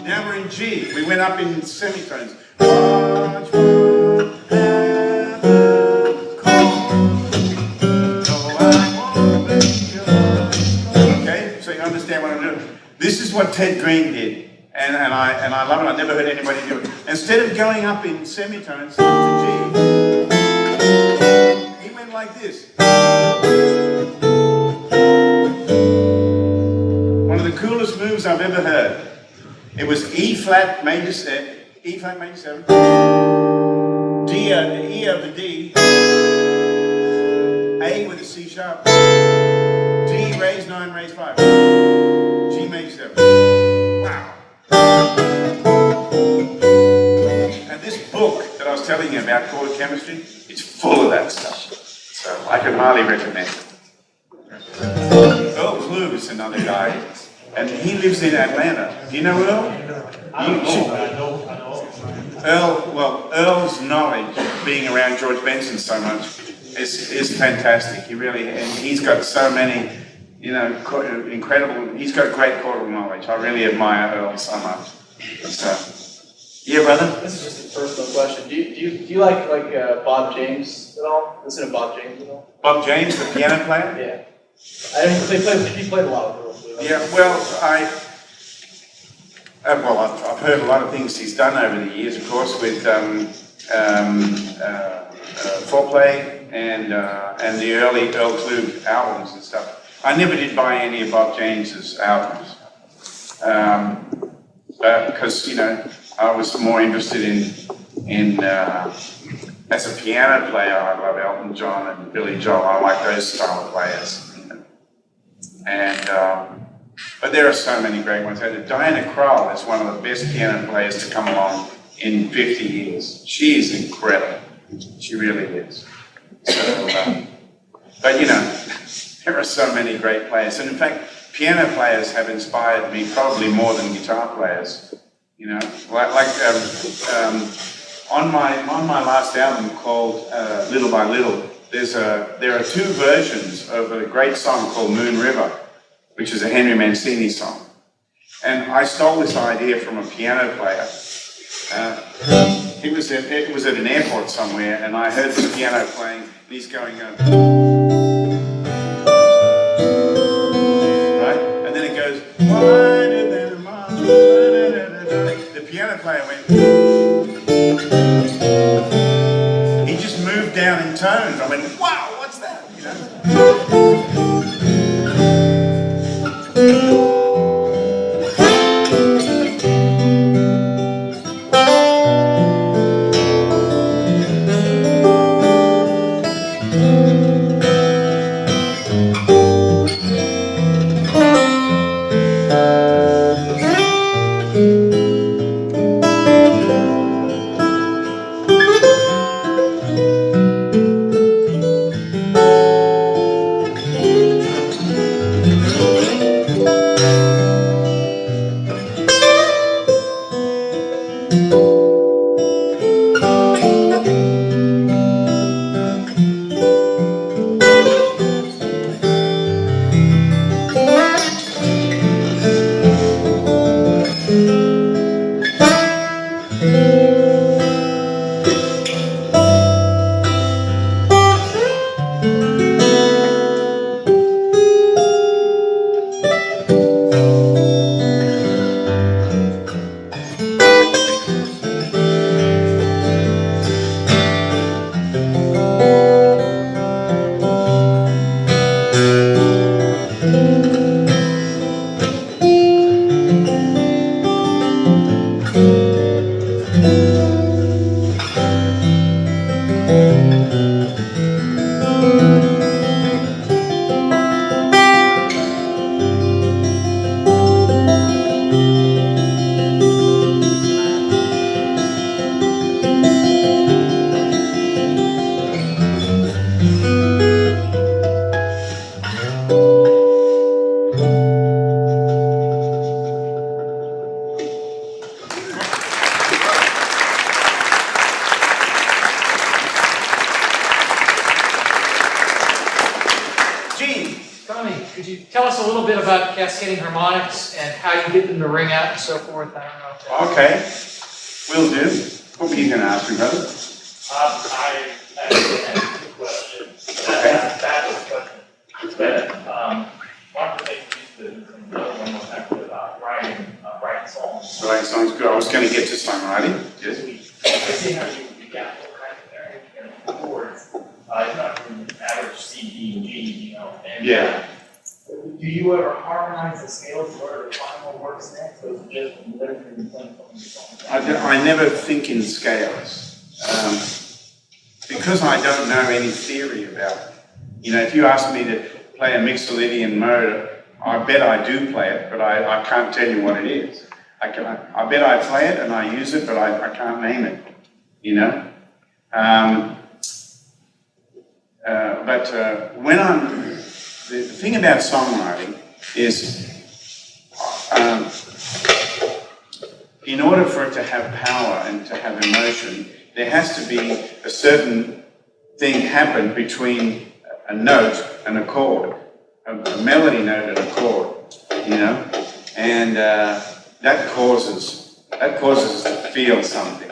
Now we're in G. We went up in semitones. Watch what This is what Ted Green did, and I love it. I've never heard anybody do it. Instead of going up in semitones to G, he went like this. One of the coolest moves I've ever heard. It was E flat major 7, E flat major 7, D E over D, A with a C sharp, D raise 9 raise 5. G major 7. Wow. And this book that I was telling you about, Chord Chemistry, it's full of that stuff. So I can highly recommend it. Earl Klugh is another guy and he lives in Atlanta. Do you know Earl? Earl's knowledge, being around George Benson so much, is fantastic. He really, and he's got so many, incredible. He's got great chordal knowledge. I really admire Earl so much. So, yeah, brother. This is just a personal question. Do you like Bob James at all? Listen to Bob James at all? Bob James, the piano player. Yeah. He played a lot of Earl too. Yeah, well, I've heard a lot of things he's done over the years, of course, with Foreplay and the early Earl Klug albums and stuff. I never did buy any of Bob James's albums because I was more interested in as a piano player. I love Elton John and Billy Joel. I like those style of players. But there are so many great ones. Diana Krall is one of the best piano players to come along in 50 years. She is incredible. She really is. So, but there are so many great players. And in fact, piano players have inspired me probably more than guitar players. On my last album called Little by Little, there are two versions of a great song called Moon River, which is a Henry Mancini song. And I stole this idea from a piano player. It was at an airport somewhere, and I heard this piano playing, and he's going, right? And then it goes, the piano player went, he just moved down in tones. I went, wow, what's that? Could you tell us a little bit about cascading harmonics and how you get them to ring out and so forth? I don't know if that's... Okay, will do. What were you going to ask me, brother? I have two questions. That was a question. One of the things you used to, the other one was actually about writing songs. Writing songs, good. I was going to get to songwriting. Yes. I see how you got all kinds of areas and chords. It's not from average C, D, and G, And, yeah. Do you ever harmonize the scales in order to find what works next, or is it just literally playing songs? I never think in scales because I don't know any theory about it. If you ask me to play a Mixolydian mode, I bet I do play it, but I can't tell you what it is. I bet I play it and I use it, but I can't name it. But when the thing about songwriting is in order for it to have power and to have emotion, there has to be a certain thing happen between a note and a chord, a melody note and a chord, you know, and that causes us to feel something.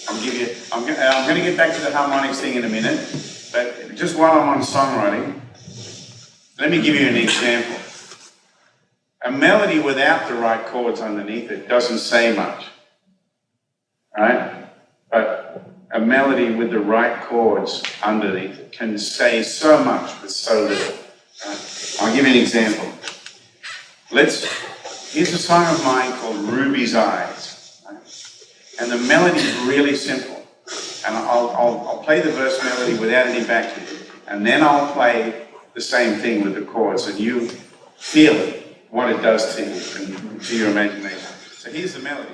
I'm going to get back to the harmonics thing in a minute, but just while I'm on songwriting, let me give you an example. A melody without the right chords underneath it doesn't say much, right? But a melody with the right chords underneath it can say so much with so little. Right? I'll give you an example. Here's a song of mine called Ruby's Eyes. Right? And the melody is really simple. And I'll play the verse melody without any backing. And then I'll play the same thing with the chords, and you feel it, what it does to you and to your imagination. So here's the melody.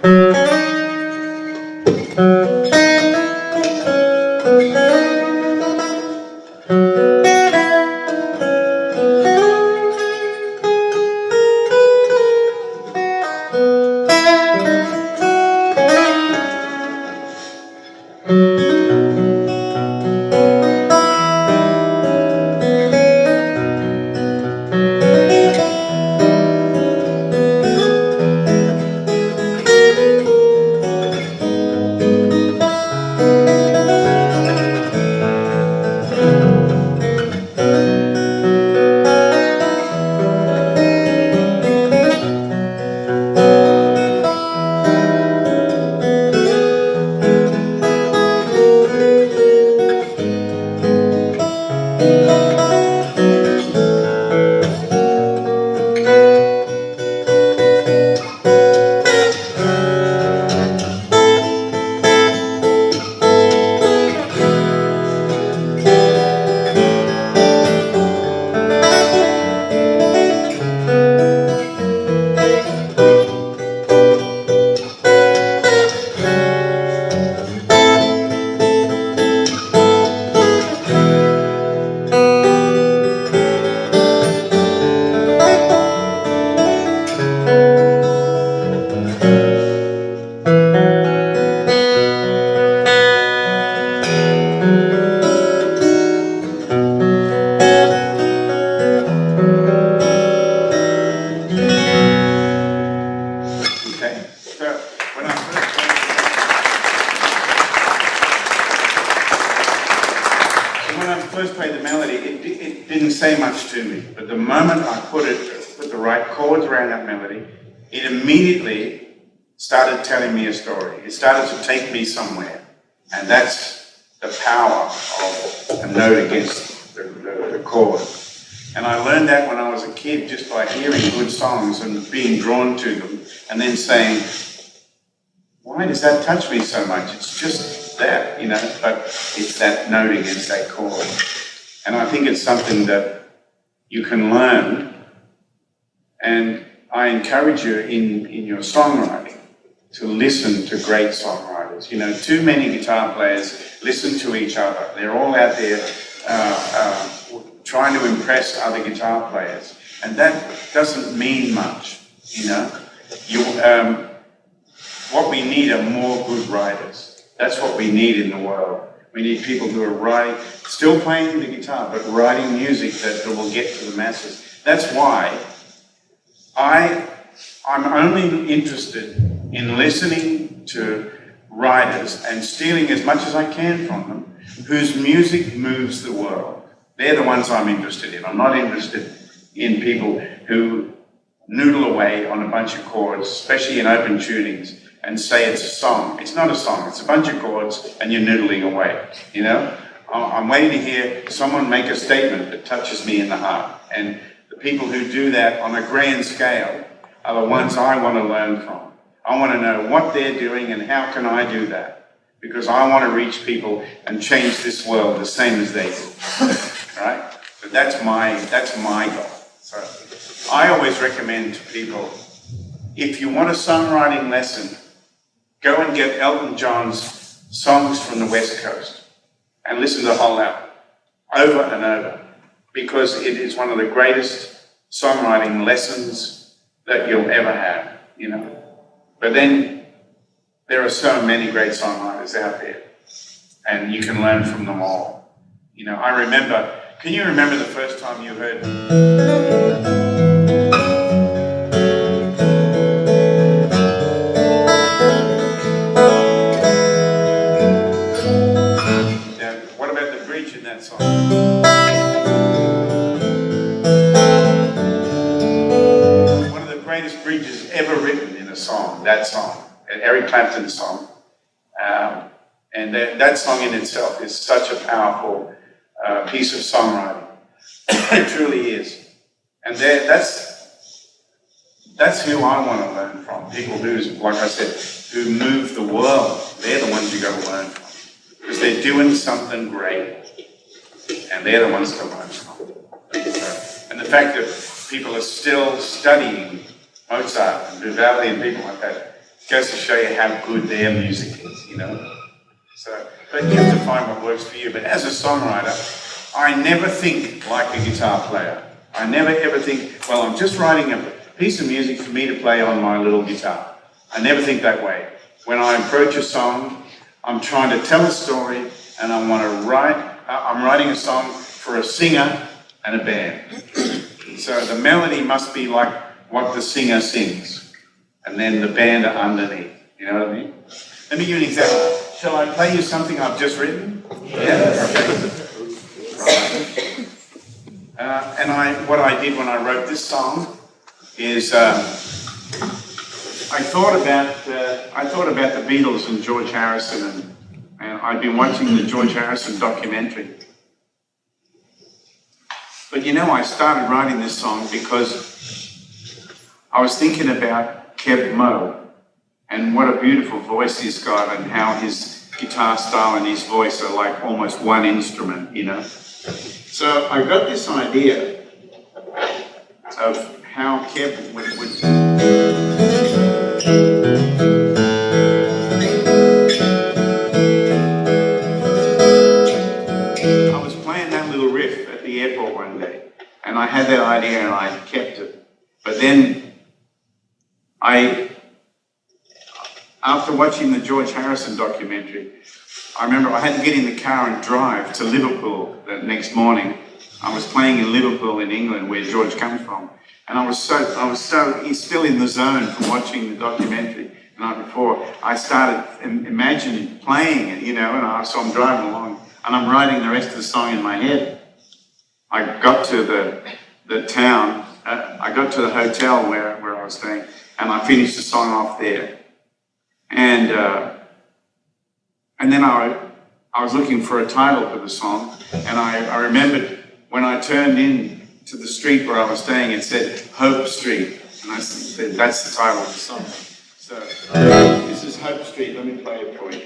First played the melody, it didn't say much to me, but the moment I put the right chords around that melody, it immediately started telling me a story. It started to take me somewhere, and that's the power of a note against the chord. And I learned that when I was a kid, just by hearing good songs and being drawn to them, and then saying, why does that touch me so much? It's just that, you know, but it's that note against that chord. And I think it's something that you can learn, and I encourage you in your songwriting to listen to great songwriters. You know, too many guitar players listen to each other. They're all out there trying to impress other guitar players, and that doesn't mean much, you know. What we need are more good writers. That's what we need in the world. We need people who are writing, still playing the guitar, but writing music that will get to the masses. That's why I'm only interested in listening to writers and stealing as much as I can from them, whose music moves the world. They're the ones I'm interested in. I'm not interested in people who noodle away on a bunch of chords, especially in open tunings, and say it's a song. It's not a song, it's a bunch of chords and you're noodling away, you know? I'm waiting to hear someone make a statement that touches me in the heart. And the people who do that on a grand scale are the ones I want to learn from. I want to know what they're doing and how can I do that? Because I want to reach people and change this world the same as they do, right? But that's my goal. So I always recommend to people, if you want a songwriting lesson, go and get Elton John's Songs from the West Coast and listen to the whole album over and over, because it is one of the greatest songwriting lessons that you'll ever have, you know. But then there are so many great songwriters out there, and you can learn from them all. You know, I remember, can you remember the first time you heard? Now, what about the bridge in that song? One of the greatest bridges ever written in a song, that song, Eric Clapton's song. And that song in itself is such a powerful piece of songwriting. It truly is. And that's who I want to learn from. People who, like I said, who move the world. They're the ones you got to learn from. Because they're doing something great. And they're the ones to learn from. And the fact that people are still studying Mozart and Vivaldi and people like that goes to show you how good their music is, you know. So, but you have to find what works for you. But as a songwriter, I never think like a guitar player. I never ever think, well, I'm just writing a piece of music for me to play on my little guitar. I never think that way. When I approach a song, I'm trying to tell a story, and I want to I'm writing a song for a singer and a band. So the melody must be like what the singer sings, and then the band are underneath. You know what I mean? Let me give you an example. Shall I play you something I've just written? Yeah. Okay. Right. And what I did when I wrote this song is I thought about the Beatles and George Harrison, and I'd been watching the George Harrison documentary. But you know, I started writing this song because I was thinking about Kev Moe and what a beautiful voice he's got, and how his guitar style and his voice are like almost one instrument, you know. So I got this idea of how Kev would I was playing that little riff at the airport one day, and I had that idea and I kept it. But then after watching the George Harrison documentary, I remember I had to get in the car and drive to Liverpool the next morning. I was playing in Liverpool in England, where George comes from, and I was still in the zone from watching the documentary the night before. I started imagining playing it, you know, and so I'm driving along and I'm writing the rest of the song in my head. I got to the town, I got to the hotel where I was staying, and I finished the song off there. And then I was looking for a title for the song, and I remembered when I turned in to the street where I was staying, it said Hope Street, and I said, that's the title of the song. So this is Hope Street. Let me play it for you.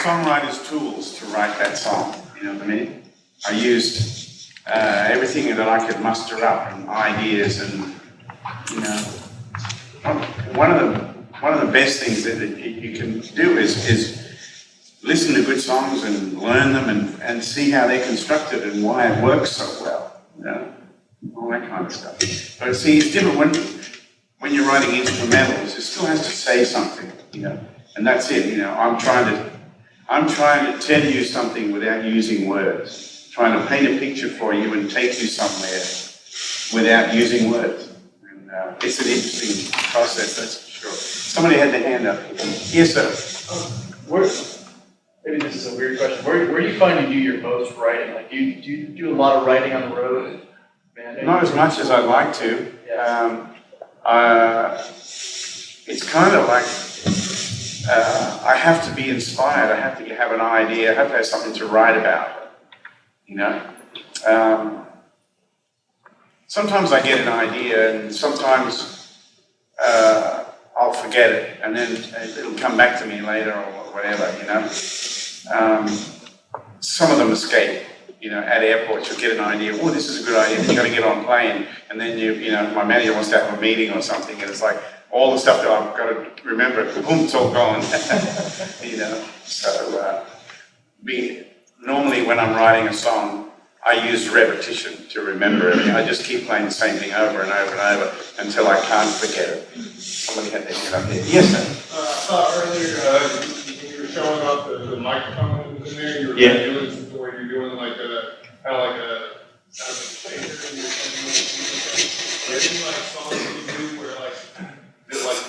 Songwriter's tools to write that song, you know what I mean? I used everything that I could muster up, and ideas, and you know, one of the best things that you can do is listen to good songs and learn them and see how they're constructed and why it works so well, you know, all that kind of stuff. But see, it's different when you're writing instrumentals. It still has to say something, you know, and that's it. You know, I'm trying to tell you something without using words, trying to paint a picture for you and take you somewhere without using words. And it's an interesting process, that's for sure. Somebody had their hand up. Yes, sir. Maybe this is a weird question. Where do you find you do your most writing? Like, do you do a lot of writing on the road? Man, Not as much as I'd like to. It's kind of like I have to be inspired. I have to have an idea. I have to have something to write about. You know. Sometimes I get an idea, and sometimes I'll forget it, and then it'll come back to me later or whatever. You know. Some of them escape. You know, at airports, you'll get an idea. Oh, this is a good idea. You're going to get on a plane, and then you know, my manager wants to have a meeting or something, and it's like all the stuff that I've got to remember. Boom, it's all gone. You know. So, normally when I'm writing a song, I use repetition to remember everything. I just keep playing the same thing over and over and over until I can't forget it. Somebody had their hand up there. Yes, sir. Earlier, you were showing off the microphone was in there. You were doing something where you're doing like kind of like a fader in your Are there any like songs that you do where like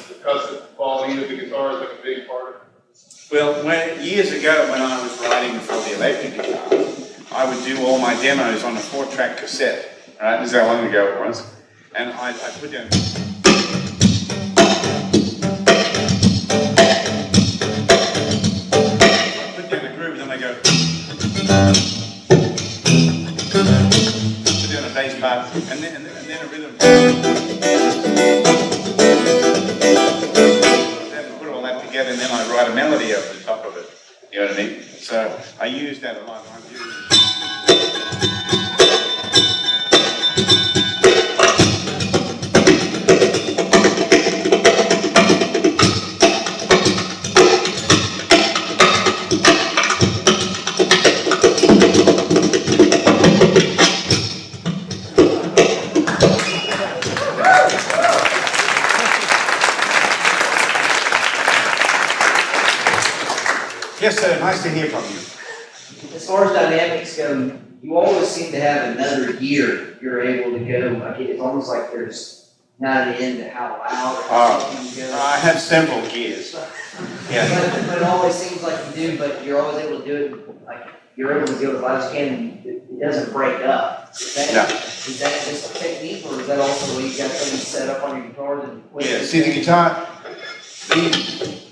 the customer quality of the guitar is like a big part of it? Well, years ago when I was writing for the electric guitar, I would do all my demos on a 4-track cassette. Right? This is how long ago it was. And I put down. I put down a groove, and then I go. Put down a bass part, and then a rhythm. Then put all that together, and then I write a melody over the top of it. You know what I mean? So I use that a lot. Yes, sir. Nice to hear from you. As far as dynamics go, you always seem to have another gear you're able to go. Like it's almost like there's not an end to how loud you can go. I have several gears. Yeah. But it always seems like you do, but you're always able to do it, like you're able to do it as loud as you can, and it doesn't break up. Is that just a technique, or is that also the way you got things set up on your guitars? Yeah, see the guitar,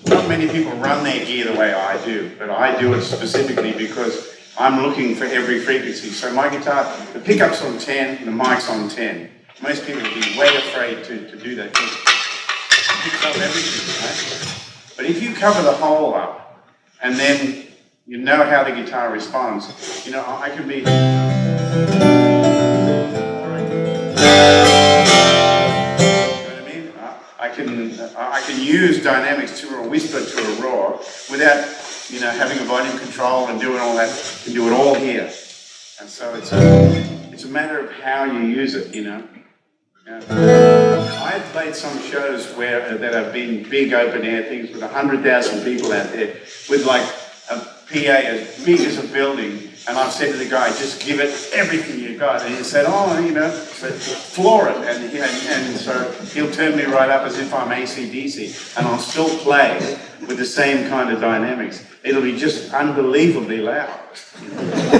not many people run their gear the way I do, but I do it specifically because I'm looking for every frequency. So my guitar, the pickup's on 10, the mic's on 10. Most people would be way afraid to do that. You cover everything, right? But if you cover the whole up, and then you know how the guitar responds, you know, I can be... I can use dynamics to a whisper to a roar without, you know, having a volume control and doing all that. You can do it all here, and so it's a matter of how you use it, you know. I've played some shows that have been big open air things with 100,000 people out there with like PA as big as a building, and I've said to the guy, just give it everything you got. And he said, oh, you know, floor it. And so he'll turn me right up as if I'm AC/DC, and I'll still play with the same kind of dynamics. It'll be just unbelievably loud. I've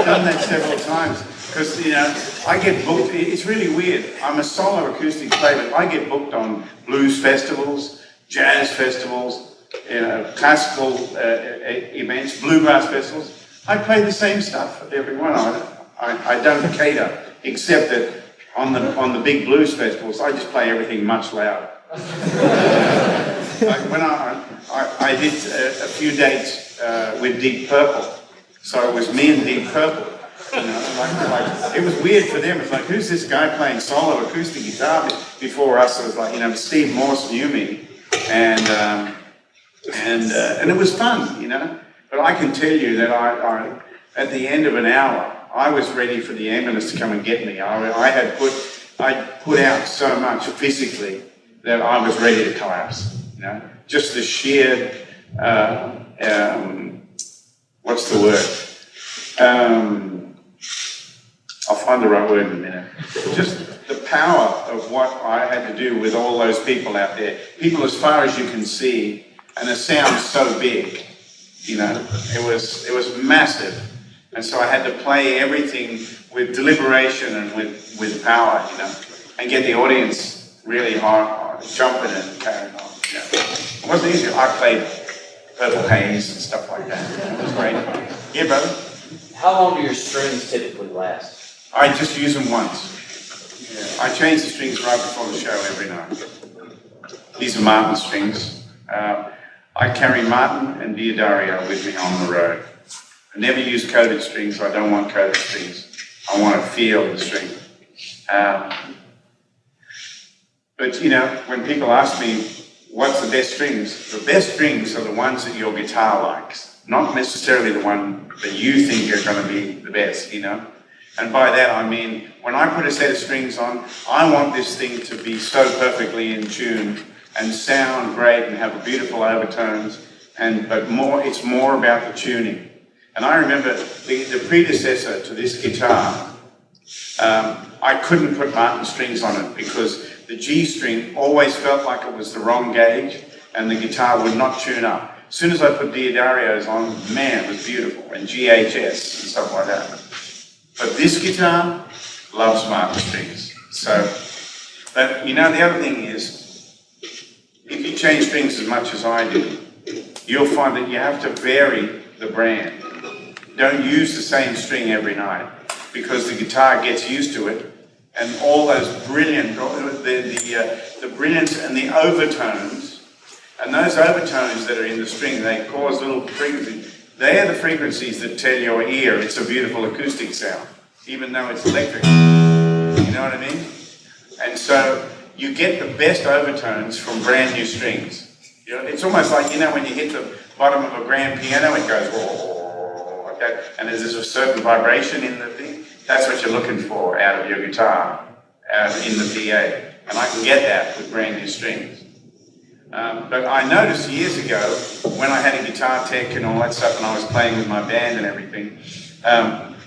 done that several times. Because, you know, I get booked, it's really weird. I'm a solo acoustic player, but I get booked on blues festivals, jazz festivals, you know, classical events, bluegrass festivals. I play the same stuff at every one. I don't cater, except that on the big blues festivals, I just play everything much louder. Like when I did a few dates with Deep Purple, so it was me and Deep Purple. You know, like, it was weird for them. It's like, who's this guy playing solo acoustic guitar before us? It was like, you know, Steve Morse knew me, and it was fun, you know. But I can tell you that I at the end of an hour, I was ready for the ambulance to come and get me. I put out so much physically that I was ready to collapse. You know, just the sheer what's the word? I'll find the right word in a minute. Just the power of what I had to do with all those people out there. People as far as you can see, and it sounds so big, you know. It was massive. And so I had to play everything with deliberation and with power, you know, and get the audience really hard, jumping and carrying on. You know. It wasn't easy. I played Purple Haze and stuff like that. It was great. Yeah, brother? How long do your strings typically last? I just use them once. Yeah. I change the strings right before the show every night. These are Martin strings. I carry Martin and Diodario with me on the road. I never use coated strings. I don't want coated strings. I want to feel the string. But you know, when people ask me, what's the best strings? The best strings are the ones that your guitar likes, not necessarily the one that you think are going to be the best, you know? And by that I mean, when I put a set of strings on, I want this thing to be so perfectly in tune and sound great and have beautiful overtones, but it's more about the tuning. And I remember the predecessor to this guitar, I couldn't put Martin strings on it because the G string always felt like it was the wrong gauge and the guitar would not tune up. As soon as I put Diodarios on, man, it was beautiful, and GHS and stuff like that. But this guitar loves Martin strings. So, but you know, the other thing is, if you change strings as much as I do, you'll find that you have to vary the brand. Don't use the same string every night, because the guitar gets used to it, and all those brilliant, the brilliance and the overtones, and those overtones that are in the string, they cause little frequencies. They are the frequencies that tell your ear it's a beautiful acoustic sound, even though it's electric. You know what I mean? And so you get the best overtones from brand new strings. You know, it's almost like, you know, when you hit the bottom of a grand piano, it goes whoa, like that, and there's a certain vibration in the thing. That's what you're looking for out of your guitar, in the PA. And I can get that with brand new strings. But I noticed years ago, when I had a guitar tech and all that stuff, and I was playing with my band and everything,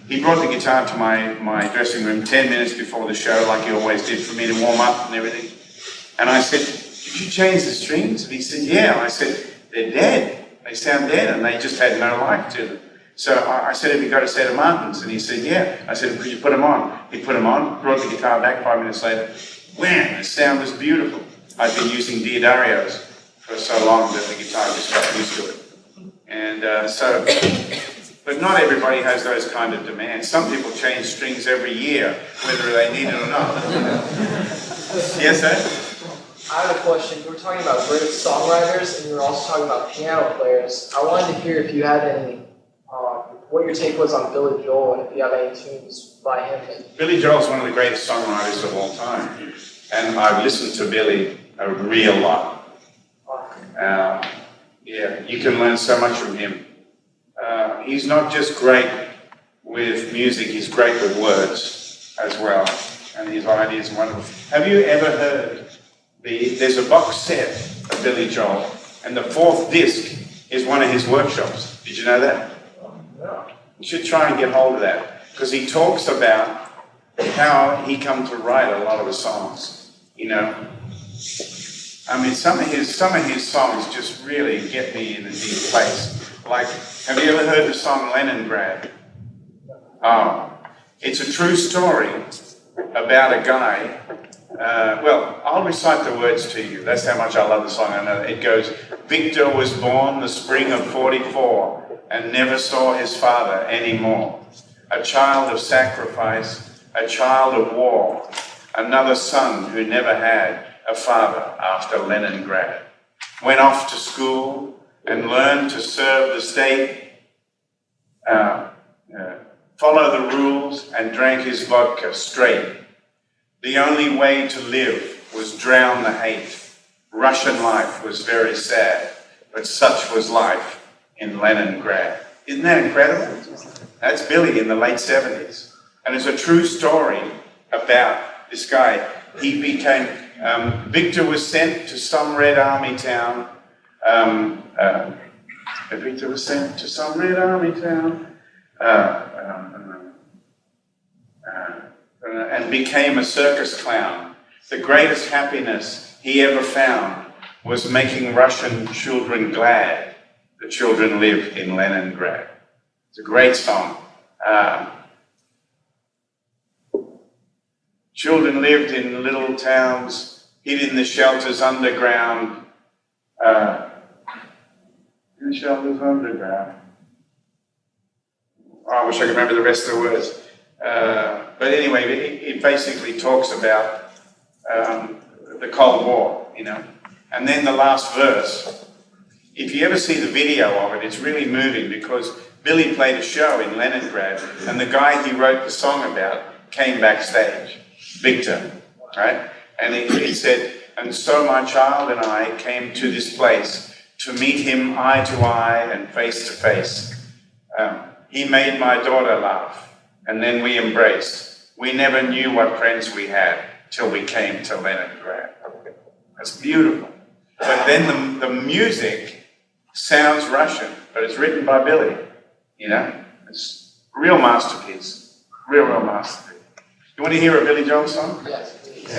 he brought the guitar to my dressing room 10 minutes before the show, like he always did, for me to warm up and everything. And I said, did you change the strings? And he said, yeah. And I said, they're dead. They sound dead, and they just had no life to them. So I said, have you got a set of Martins? And he said, yeah. I said, could you put them on? He put them on, brought the guitar back 5 minutes later. Wham, the sound was beautiful. I've been using Diodarios for so long that the guitar just got used to it. And but not everybody has those kind of demands. Some people change strings every year, whether they need it or not. Yes, sir? I have a question. We were talking about great songwriters, and we were also talking about piano players. I wanted to hear if you had any, what your take was on Billy Joel, and if you have any tunes by him. Billy Joel's one of the greatest songwriters of all time. And I've listened to Billy a real lot. Yeah, you can learn so much from him. He's not just great with music, he's great with words as well. And his ideas are wonderful. Have you ever heard there's a box set of Billy Joel, and the fourth disc is one of his workshops. Did you know that? You should try and get hold of that, because he talks about how he come to write a lot of the songs, you know. I mean, some of his songs just really get me in a deep place. Like, have you ever heard the song Leningrad? Oh, it's a true story about a guy. Well, I'll recite the words to you. That's how much I love the song. I know it goes, Victor was born the spring of '44 and never saw his father anymore. A child of sacrifice, a child of war, another son who never had a father after Leningrad. Went off to school and learned to serve the state, follow the rules, and drank his vodka straight. The only way to live was drown the hate. Russian life was very sad, but such was life in Leningrad. Isn't that incredible? That's Billy in the late 70s. And it's a true story about this guy. He became, Victor was sent to some Red Army town. Victor was sent to some Red Army town. And became a circus clown. The greatest happiness he ever found was making Russian children glad. The children lived in Leningrad. It's a great song. Children lived in little towns, hid in the shelters underground. In the shelters underground. Oh, I wish I could remember the rest of the words. But anyway, it basically talks about the Cold War, you know. And then the last verse, if you ever see the video of it, it's really moving, because Billy played a show in Leningrad and the guy he wrote the song about came backstage, Victor, right? And he said, and so my child and I came to this place to meet him eye to eye and face to face. He made my daughter laugh. And then we embraced. We never knew what friends we had till we came to Leningrad. That's beautiful. But then the music sounds Russian, but it's written by Billy. You know, it's a real masterpiece. Real masterpiece. You want to hear a Billy Joel song? Yes, please.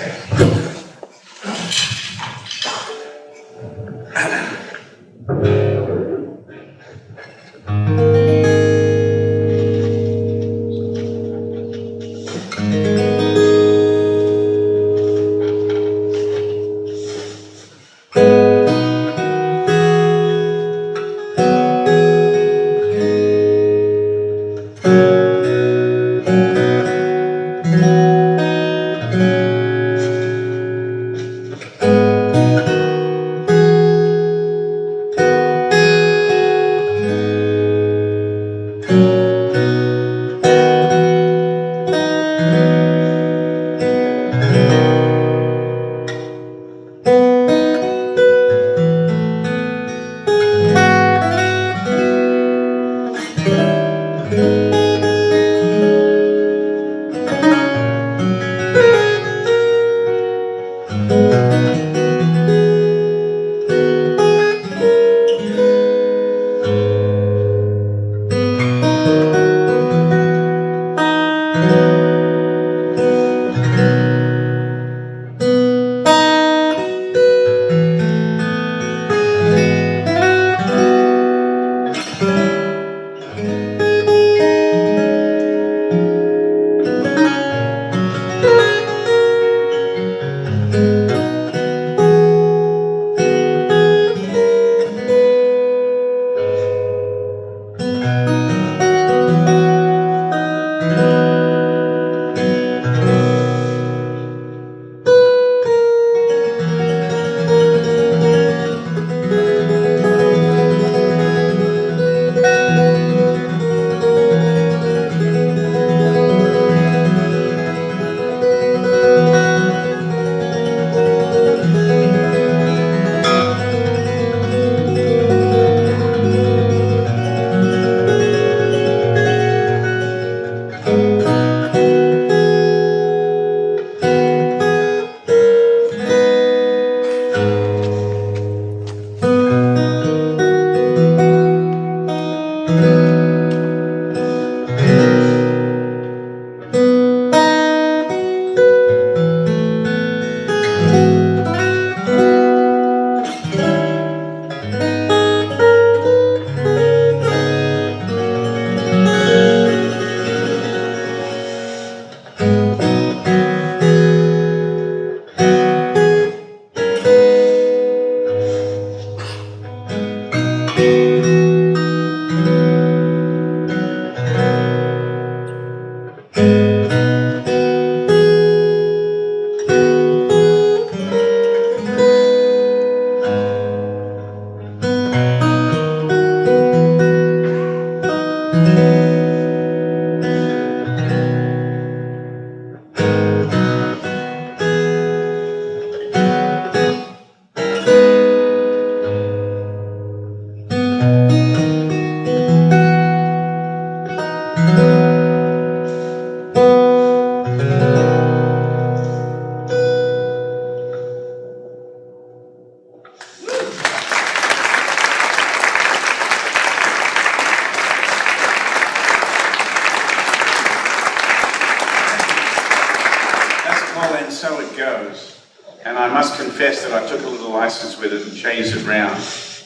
And so it goes. And I must confess that I took a little license with it and changed it round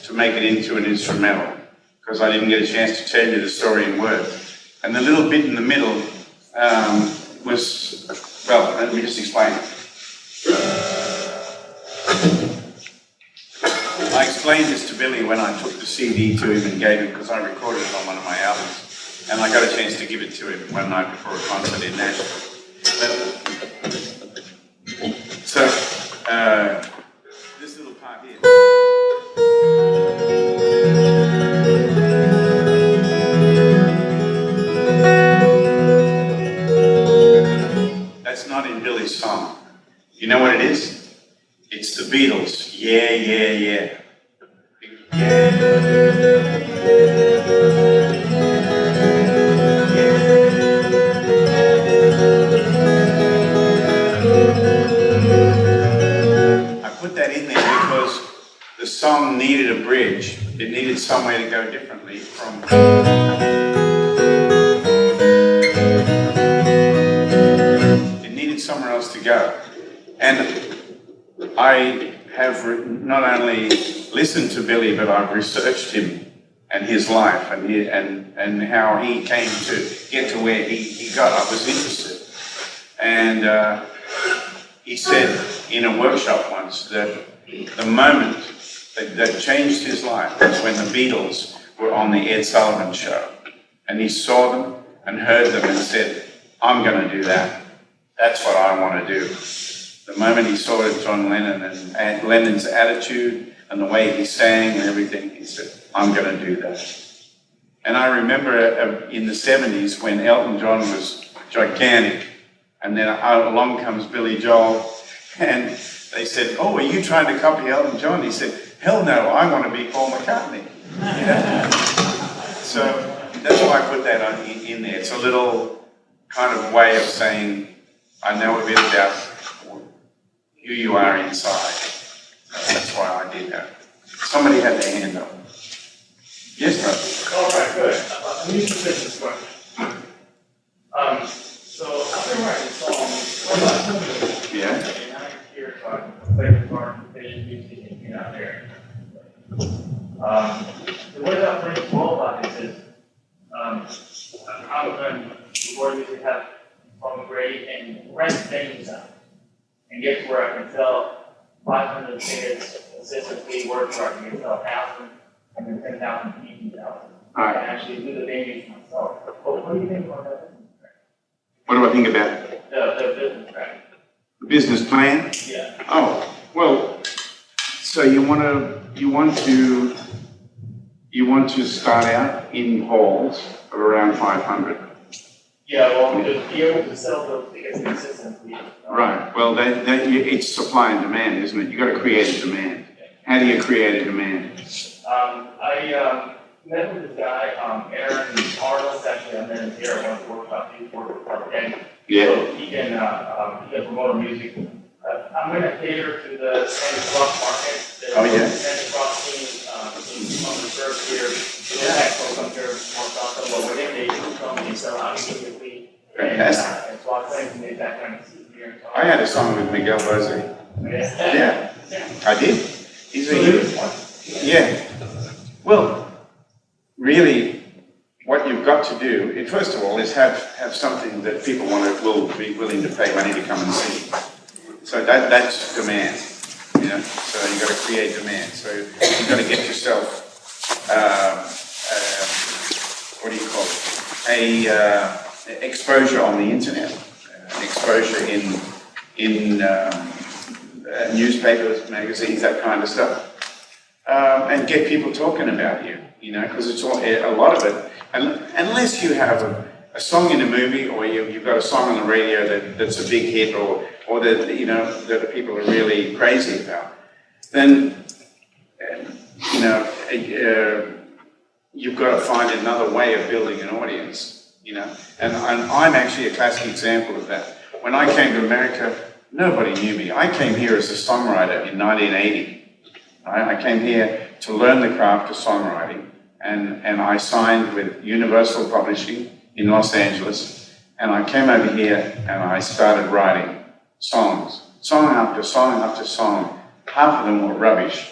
to make it into an instrumental, because I didn't get a chance to tell you the story in words. And the little bit in the middle was, well, let me just explain. I explained this to Billy when I took the CD to him and gave him, because I recorded it on one of my albums. And I got a chance to give it to him one night before a concert in Nashville. So, this little part here. That's not in Billy's song. You know what it is? It's the Beatles. Yeah, yeah, yeah. The song needed a bridge. It needed somewhere to go differently from. It needed somewhere else to go. And I have not only listened to Billy, but I've researched him and his life and how he came to get to where he got. I was interested. And he said in a workshop once that the moment that changed his life was when the Beatles were on the Ed Sullivan Show. And he saw them and heard them and said, I'm going to do that. That's what I want to do. The moment he saw John Lennon and Lennon's attitude and the way he sang and everything, he said, I'm going to do that. And I remember in the 70s when Elton John was gigantic, and then along comes Billy Joel, and they said, oh, are you trying to copy Elton John? He said, hell no, I want to be Paul McCartney. Yeah. So that's why I put that in there. It's a little kind of way of saying, I know a bit about who you are inside. That's why I did that. Somebody had their hand up. Yes, brother. All right, good. Let me just finish this question. So after writing songs, what about something? Yeah. And now you're here, so I can play the guitar, play music, and you're not there. The way that brings well about this is, I'm going to record music, have fun, great, and rent venues out. And get to where I can sell 500 tickets consistently, work where I can sell 1,000 and then 10,000 PDs out. I can actually do the venues myself. But what do you think about that business track? What do I think about it? The business track. The business plan? Yeah. Oh, well, so you want to start out in halls of around 500. Yeah, well, to be able to sell those tickets consistently. Right. Well, it's supply and demand, isn't it? You got to create a demand. How do you create a demand? I met with this guy, Aaron Arnold. Actually, I met him here at one of the workshops. He's working for again. Yeah. So he can promote music. I'm going to cater to the Santa Claus market. Oh, yeah. Santa Claus team on the first here. The next one comes here more often, but within they do come and sell out immediately. Fantastic. And so I'm trying to make that kind of scene here. I had a song with Miguel Bose. Yeah, I did. He's a huge one. Yeah. Well, really, what you've got to do, first of all, is have something that people will be willing to pay money to come and see. So that's demand, you know. So you've got to create demand. So you've got to get yourself, what do you call it? Exposure on the internet, exposure in newspapers, magazines, that kind of stuff, and get people talking about you, you know, because it's all, a lot of it, unless you have a song in a movie or you've got a song on the radio that's a big hit or that, you know, that the people are really crazy about, then, you know, you've got to find another way of building an audience, you know. And I'm actually a classic example of that. When I came to America, nobody knew me. I came here as a songwriter in 1980. Right? I came here to learn the craft of songwriting, and I signed with Universal Publishing in Los Angeles, and I came over here and I started writing songs, song after song after song. Half of them were rubbish,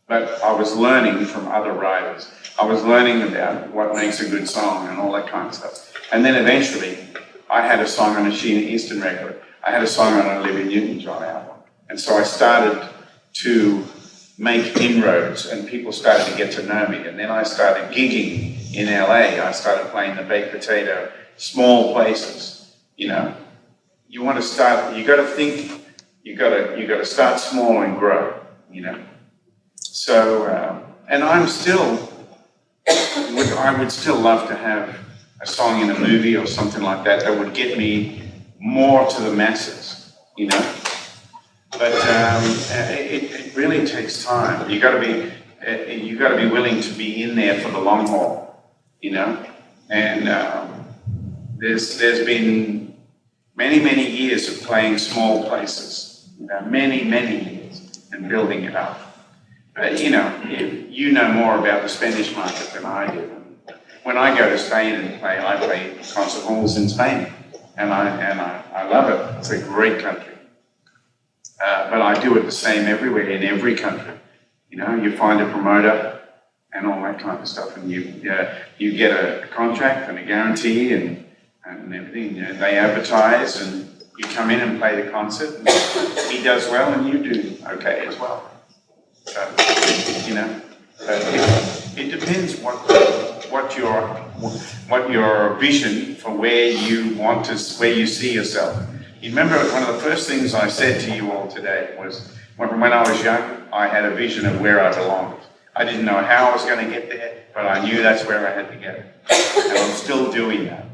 but I was learning from other writers. I was learning about what makes a good song and all that kind of stuff. And then eventually, I had a song on a Sheena Easton record. I had a song on a Olivia Newton-John album. And so I started to make inroads, and people started to get to know me. And then I started gigging in LA. I started playing the baked potato, small places, you know. You want to start, you got to think, you got to start small and grow, you know. So, and I'm still, I would still love to have a song in a movie or something like that that would get me more to the masses, you know. But it really takes time. You got to be willing to be in there for the long haul, you know. And there's been many years of playing small places, you know, many years, and building it up. But you know more about the Spanish market than I do. When I go to Spain and play, I play concert halls in Spain, and I love it. It's a great country. But I do it the same everywhere, in every country. You know, you find a promoter and all that kind of stuff, and you get a contract and a guarantee and everything. You know, they advertise, and you come in and play the concert, and he does well, and you do okay as well. So, you know, it depends what your vision for where you see yourself. You remember one of the first things I said to you all today was, when I was young, I had a vision of where I belonged. I didn't know how I was going to get there, but I knew that's where I had to go. And I'm still doing that.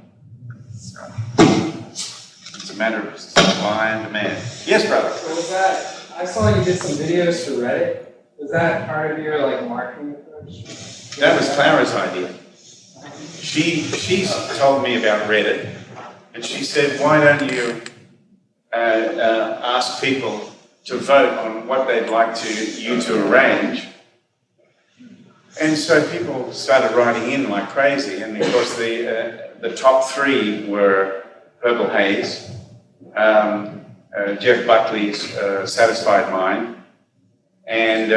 So, it's a matter of supply and demand. Yes, brother? So was that, I saw you did some videos for Reddit. Was that part of your marketing approach? That was Clara's idea. She's told me about Reddit, and she said, why don't you ask people to vote on what they'd like you to arrange. And so people started writing in like crazy, and of course the top three were Purple Haze, Jeff Buckley's Satisfied Mind, and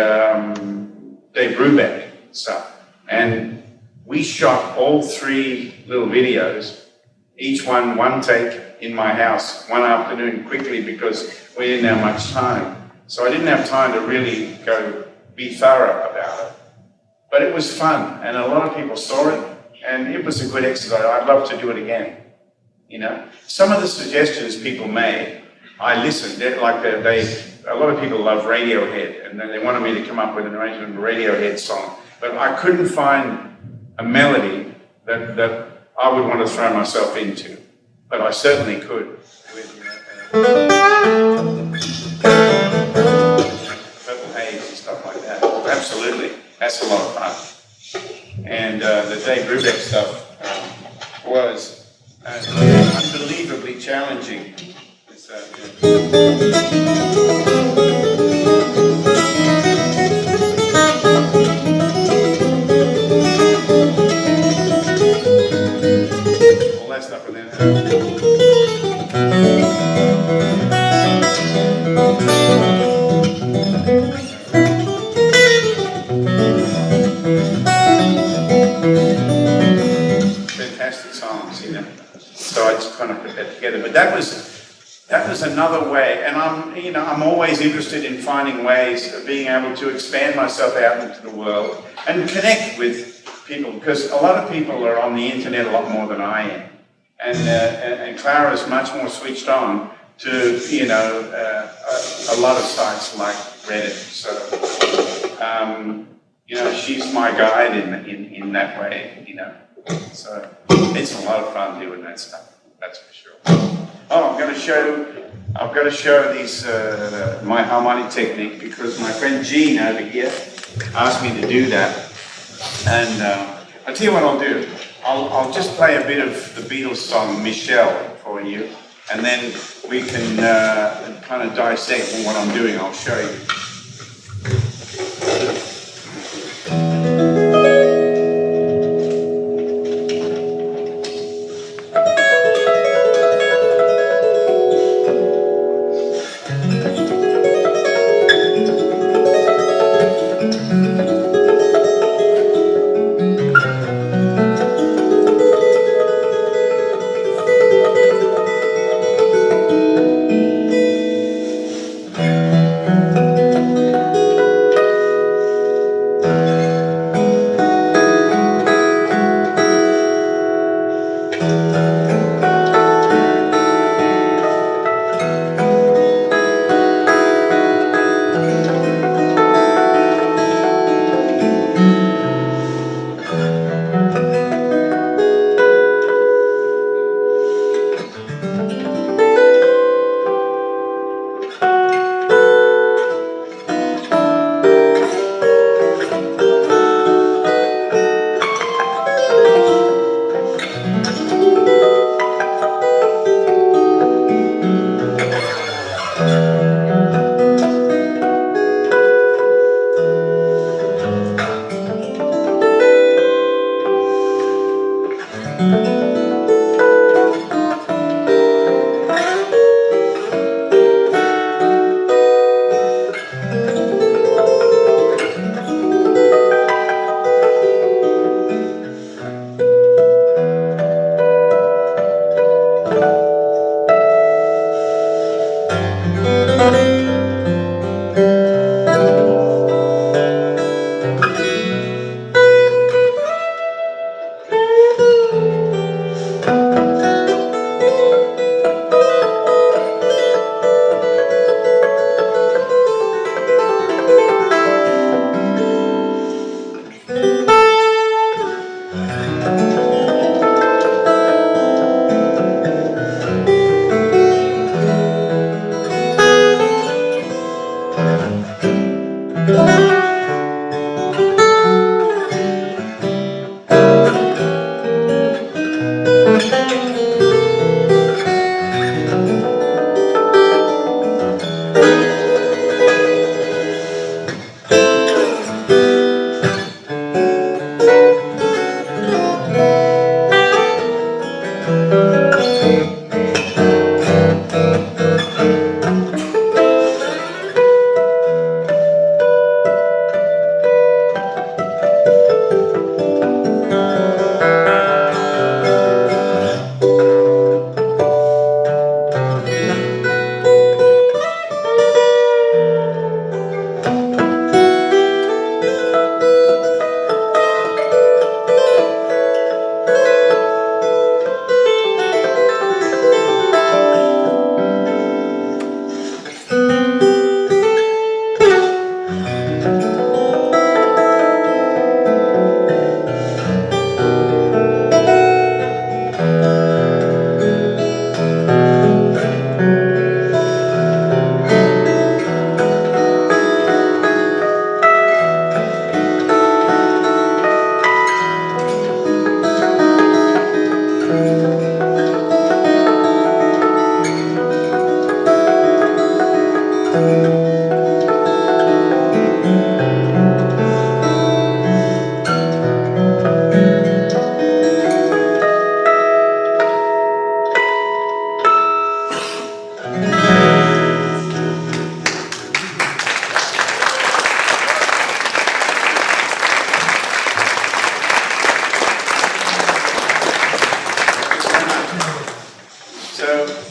Dave Brubeck stuff. And we shot all three little videos, each one take in my house one afternoon quickly, because we didn't have much time. So I didn't have time to really go be thorough about it. But it was fun, and a lot of people saw it, and it was a good exercise. I'd love to do it again. You know, some of the suggestions people made, I listened. A lot of people love Radiohead, and they wanted me to come up with an arrangement of a Radiohead song. But I couldn't find a melody that I would want to throw myself into. But I certainly could. Purple Haze and stuff like that. Absolutely. That's a lot of fun. And the Dave Brubeck stuff was unbelievably challenging. All that stuff, and then fantastic songs, you know. So I just kind of put that together. But that was another way, and I'm always interested in finding ways of being able to expand myself out into the world and connect with people, because a lot of people are on the internet a lot more than I am, and Clara is much more switched on to a lot of sites like Reddit. So she's my guide in that way, you know. So it's a lot of fun doing that stuff. That's for sure. Oh, I've got to show these my harmonic technique, because my friend Gene over here asked me to do that, and I'll tell you what I'll do. I'll just play a bit of the Beatles song Michelle for you, and then we can kind of dissect what I'm doing. I'll show you.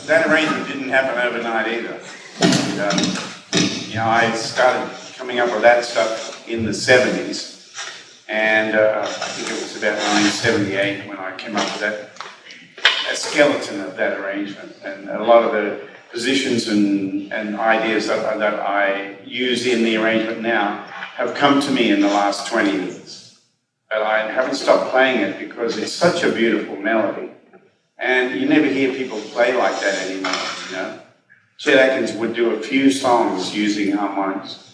That arrangement didn't happen overnight either. And, I started coming up with that stuff in the 70s, and I think it was about 1978 when I came up with that skeleton of that arrangement, and a lot of the positions and ideas that I use in the arrangement now have come to me in the last 20 years. But I haven't stopped playing it because it's such a beautiful melody. And you never hear people play like that anymore, Chet Atkins would do a few songs using harmonics.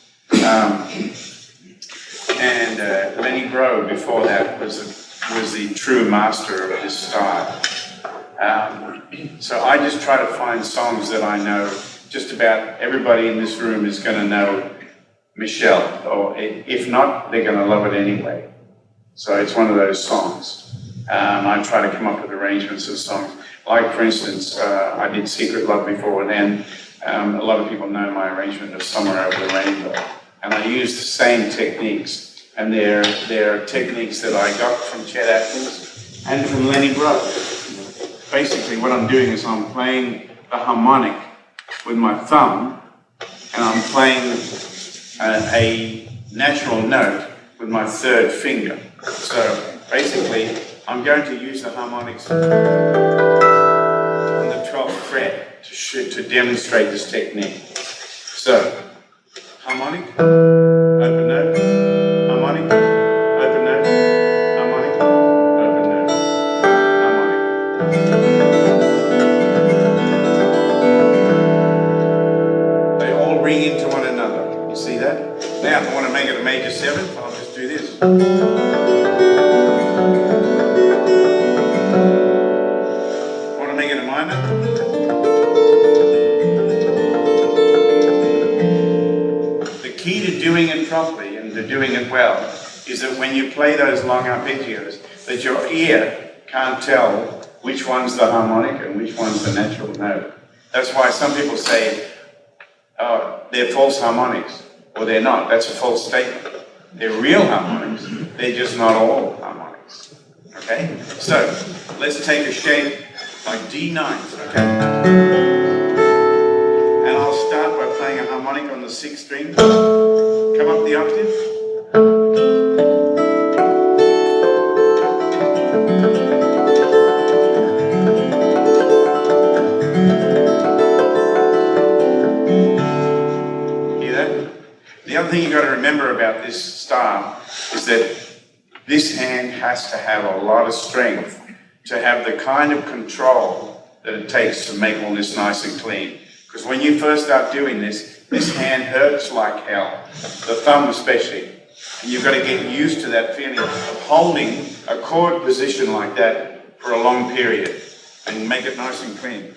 And Lenny Grove before that was was the true master of this style. So I just try to find songs that I know just about everybody in this room is going to know Michelle, or if not, they're going to love it anyway. So it's one of those songs. I try to come up with arrangements of songs. Like, for instance, I did Secret Love before, and then a lot of people know my arrangement of Somewhere Over the Rainbow. And I use the same techniques. And they're techniques that I got from Chet Atkins and from Lenny Bruce. Basically, what I'm doing is I'm playing the harmonic with my thumb, and I'm playing a natural note with my third finger. So basically, I'm going to use the harmonics on the 12th fret to demonstrate this technique. So, harmonic, open note, harmonic, open note, harmonic, open note, harmonic. They all ring into one another. You see that? Now, if I want to make it a major seventh, I'll just do this. Want to make it a minor? The key to doing it properly and to doing it well is that when you play those long arpeggios, that your ear can't tell which one's the harmonic and which one's the natural note. That's why some people say, oh, they're false harmonics, or they're not. That's a false statement. They're real harmonics, they're just not all harmonics. Okay? So, let's take a shape like D9, okay? And I'll start by playing a harmonic on the 6th string. Come up the octave. Hear that? The other thing you've got to remember about this style is that this hand has to have a lot of strength to have the kind of control that it takes to make all this nice and clean. Because when you first start doing this, this hand hurts like hell, the thumb especially. And you've got to get used to that feeling of holding a chord position like that for a long period and make it nice and clean.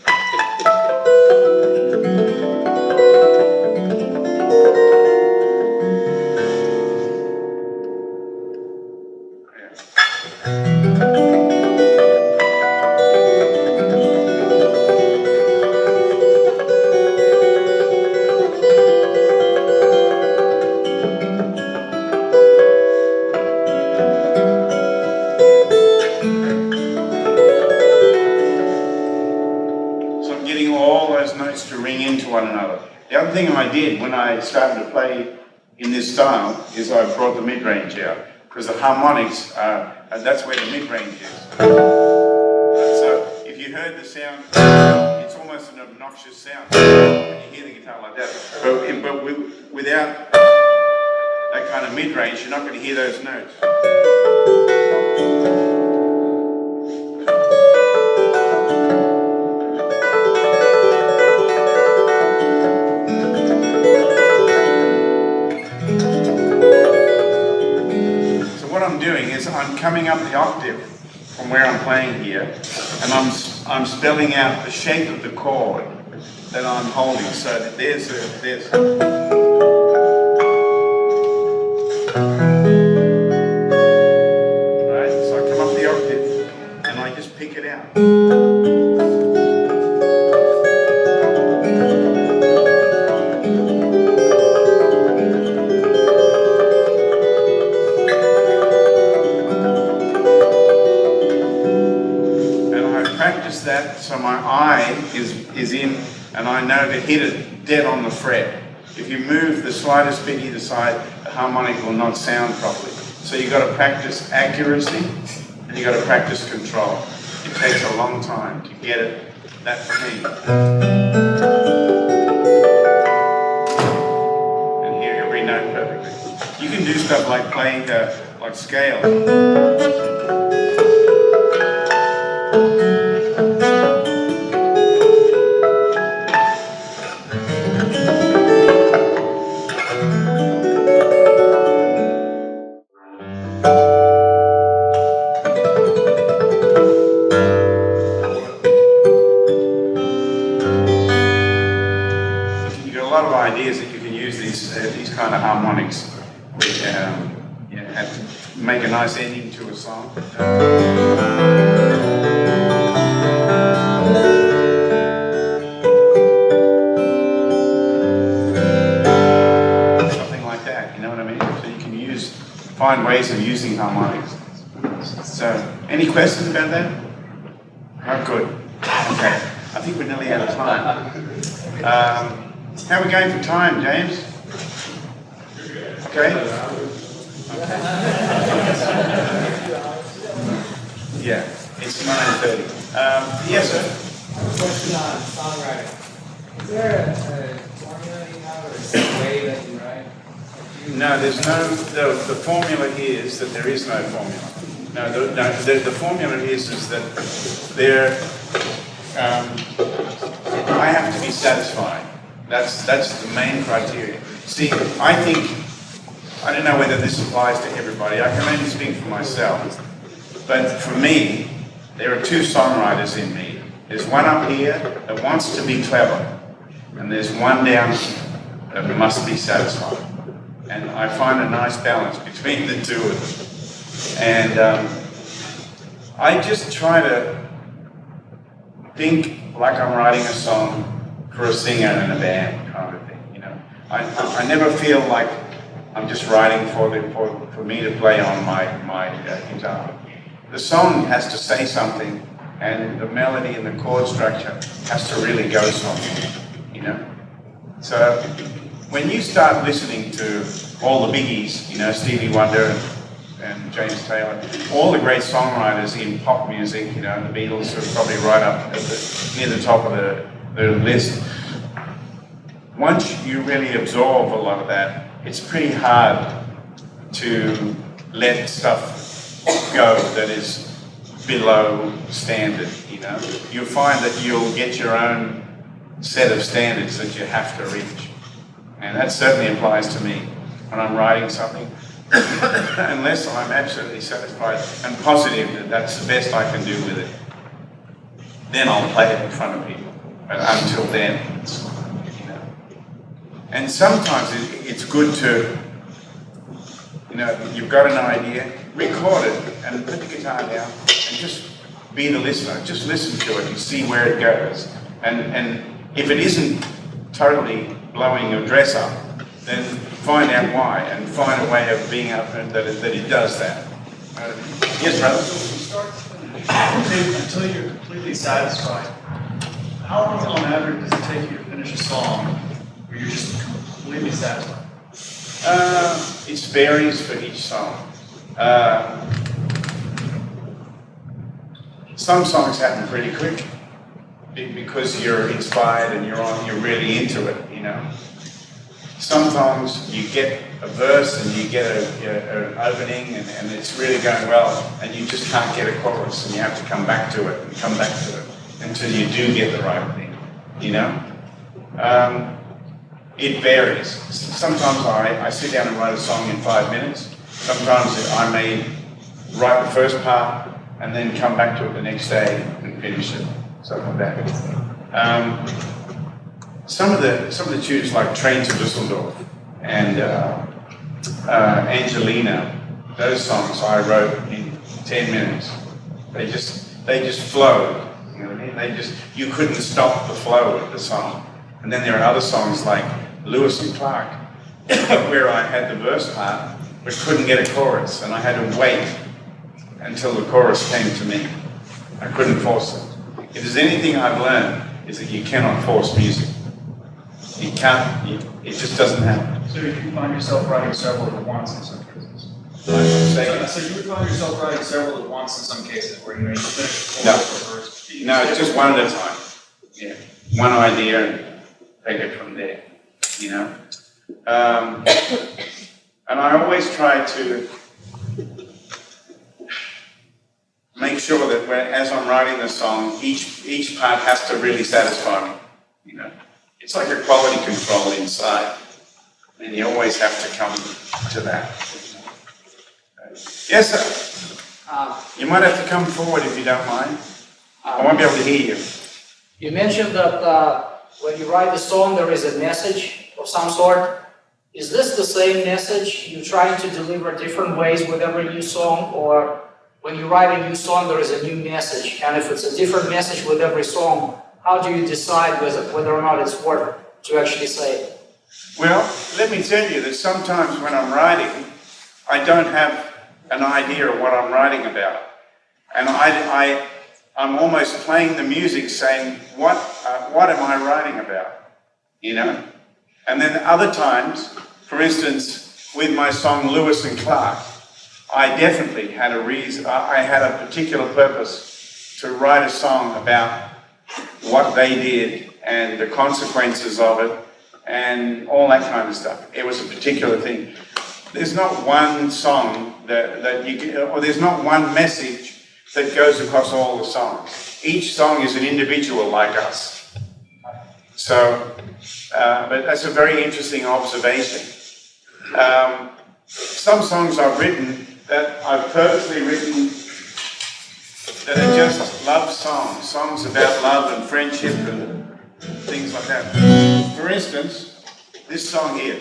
To ring into one another. The other thing I did when I started to play in this style is I brought the mid-range out, because the harmonics are, that's where the mid-range is. So if you heard the sound, it's almost an obnoxious sound when you hear the guitar like that. But without that kind of mid-range, you're not going to hear those notes. Doing is I'm coming up the octave from where I'm playing here, and I'm spelling out the shape of the chord that I'm holding. So that there's right. So I come up the octave and I just pick it out. That so my eye is in, and I know to hit it dead on the fret. If you move the slightest bit either side, the harmonic will not sound properly. So you've got to practice accuracy and you've got to practice control. It takes a long time to get it that clean. And hear every note perfectly. You can do stuff like playing like scales. nice ending to a song. Something like that, you know what I mean? So you can find ways of using harmonics. So, any questions about that? Oh, good. Okay, I think we're nearly out of time. How are we going for time, James? Okay? Yeah, it's 9:30. Yes, sir? I have a question on songwriting. Is there a formula you have or a way that you write? No, there's no, the formula is that there is no formula. No, the formula is that there, I have to be satisfied. That's the main criteria. See, I don't know whether this applies to everybody. I can only speak for myself. But for me, there are two songwriters in me. There's one up here that wants to be clever, and there's one down here that must be satisfied. And I find a nice balance between the two of them. And I just try to think like I'm writing a song for a singer in a band kind of thing, you know. I never feel like I'm just writing for me to play on my guitar. The song has to say something, and the melody and the chord structure has to really go somewhere, you know. So when you start listening to all the biggies, you know, Stevie Wonder and James Taylor, all the great songwriters in pop music, you know, the Beatles are probably right up at near the top of the list. Once you really absorb a lot of that, it's pretty hard to let stuff go that is below standard, you know. You'll find that you'll get your own set of standards that you have to reach. And that certainly applies to me when I'm writing something. Unless I'm absolutely satisfied and positive that that's the best I can do with it, then I'll play it in front of people. But until then, you know. And sometimes it's good to, you know, you've got an idea, record it and put the guitar down and just be the listener. Just listen to it and see where it goes. And if it isn't totally blowing your dress up, then find out why and find a way of being up and that it does that. Yes, brother? Until you're completely satisfied, how long on average does it take you to finish a song where you're just completely satisfied? It varies for each song. Some songs happen pretty quick because you're inspired and you're really into it, you know. Sometimes you get a verse and you get an opening and it's really going well and you just can't get a chorus and you have to come back to it and come back to it until you do get the right thing, you know? It varies. Sometimes I sit down and write a song in 5 minutes. Sometimes I may write the first part and then come back to it the next day and finish it, something like that. Some of the tunes like Train to Düsseldorf and Angelina, those songs I wrote in 10 minutes. They just flowed, you know what I mean? You couldn't stop the flow of the song. And then there are other songs like Lewis and Clark, where I had the verse part, but couldn't get a chorus, and I had to wait until the chorus came to me. I couldn't force it. If there's anything I've learned, is that you cannot force music. You can't, it just doesn't happen. So you find yourself writing several at once in some cases? So you would find yourself writing several at once in some cases where you finish the chorus or No, it's just one at a time. Yeah, one idea and take it from there, you know. And I always try to make sure that as I'm writing the song, each part has to really satisfy me, you know. It's like a quality control inside, and you always have to come to that. Yes, sir. You might have to come forward if you don't mind. I won't be able to hear you. You mentioned that when you write a song, there is a message of some sort. is this the same message you're trying to deliver different ways with every new song, or when you write a new song there is a new message, and if it's a different message with every song, how do you decide whether or not it's worth to actually say it? Well, let me tell you that sometimes when I'm writing, I don't have an idea of what I'm writing about. And I'm almost playing the music saying, what am I writing about? You know? And then other times, for instance, with my song Lewis and Clark, I definitely had a reason, I had a particular purpose to write a song about what they did and the consequences of it and all that kind of stuff. It was a particular thing. There's not one song that you can, or there's not one message that goes across all the songs. Each song is an individual like us. So, but that's a very interesting observation. Some songs I've written that I've purposely written that are just love songs, songs about love and friendship and things like that. For instance, this song here.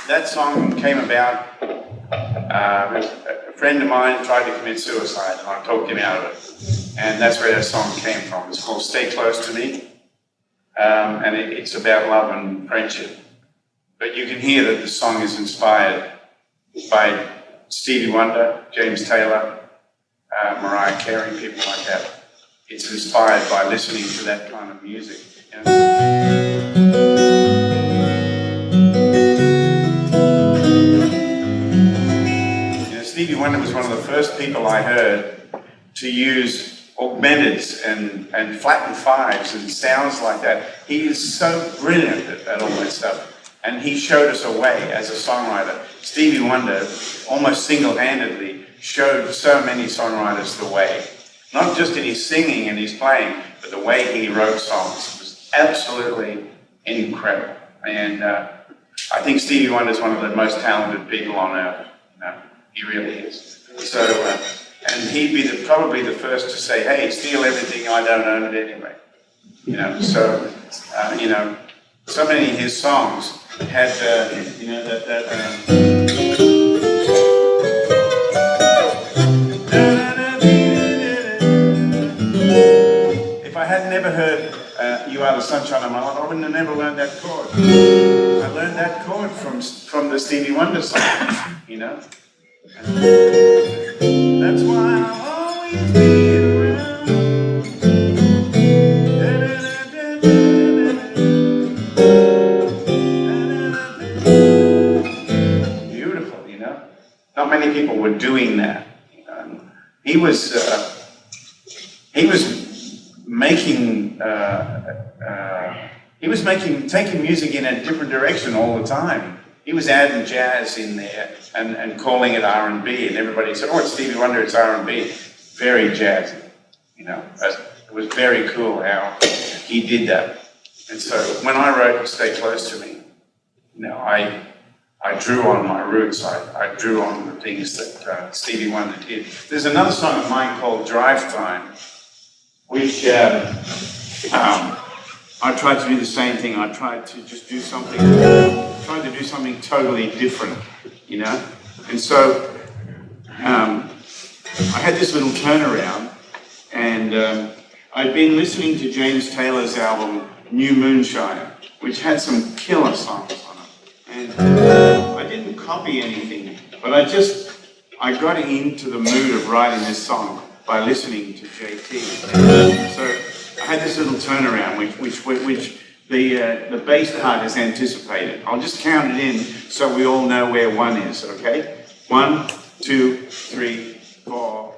That song came about, a friend of mine tried to commit suicide and I talked him out of it. And that's where that song came from. It's called Stay Close to Me. And it's about love and friendship. But you can hear that the song is inspired by Stevie Wonder, James Taylor, Mariah Carey, people like that. It's inspired by listening to that kind of music. You know? Stevie Wonder was one of the first people I heard to use augmenteds and flattened fives and sounds like that. He is so brilliant at all that stuff. And he showed us a way as a songwriter. Stevie Wonder almost single-handedly showed so many songwriters the way. Not just in his singing and his playing, but the way he wrote songs. It was absolutely incredible. And I think Stevie Wonder is one of the most talented people on earth. You know, he really is. So, and he'd be probably the first to say, hey, steal everything, I don't own it anyway. You know, so, you know, so many of his songs had, you know, if I had never heard You Are the Sunshine of My Life, I wouldn't have never learned that chord. I learned that chord from the Stevie Wonder song, you know. That's why I'll always be around. people were doing that. He was taking music in a different direction all the time. He was adding jazz in there and calling it R&B, and everybody said, "Oh, it's Stevie Wonder, it's R&B." Very jazzy, you know. It was very cool how he did that. And so when I wrote "Stay Close to Me," you know, I drew on my roots. I drew on the things that Stevie Wonder did. There's another song of mine called "Drive Time," which I tried to do the same thing. I tried to just do something, totally different, you know? And so I had this little turnaround, and I'd been listening to James Taylor's album, New Moonshine, which had some killer songs on it. And I didn't copy anything, but I got into the mood of writing this song by listening to JT. So I had this little turnaround, which the bass part is anticipated. I'll just count it in so we all know where one is, okay? 1, 2, 3, 4.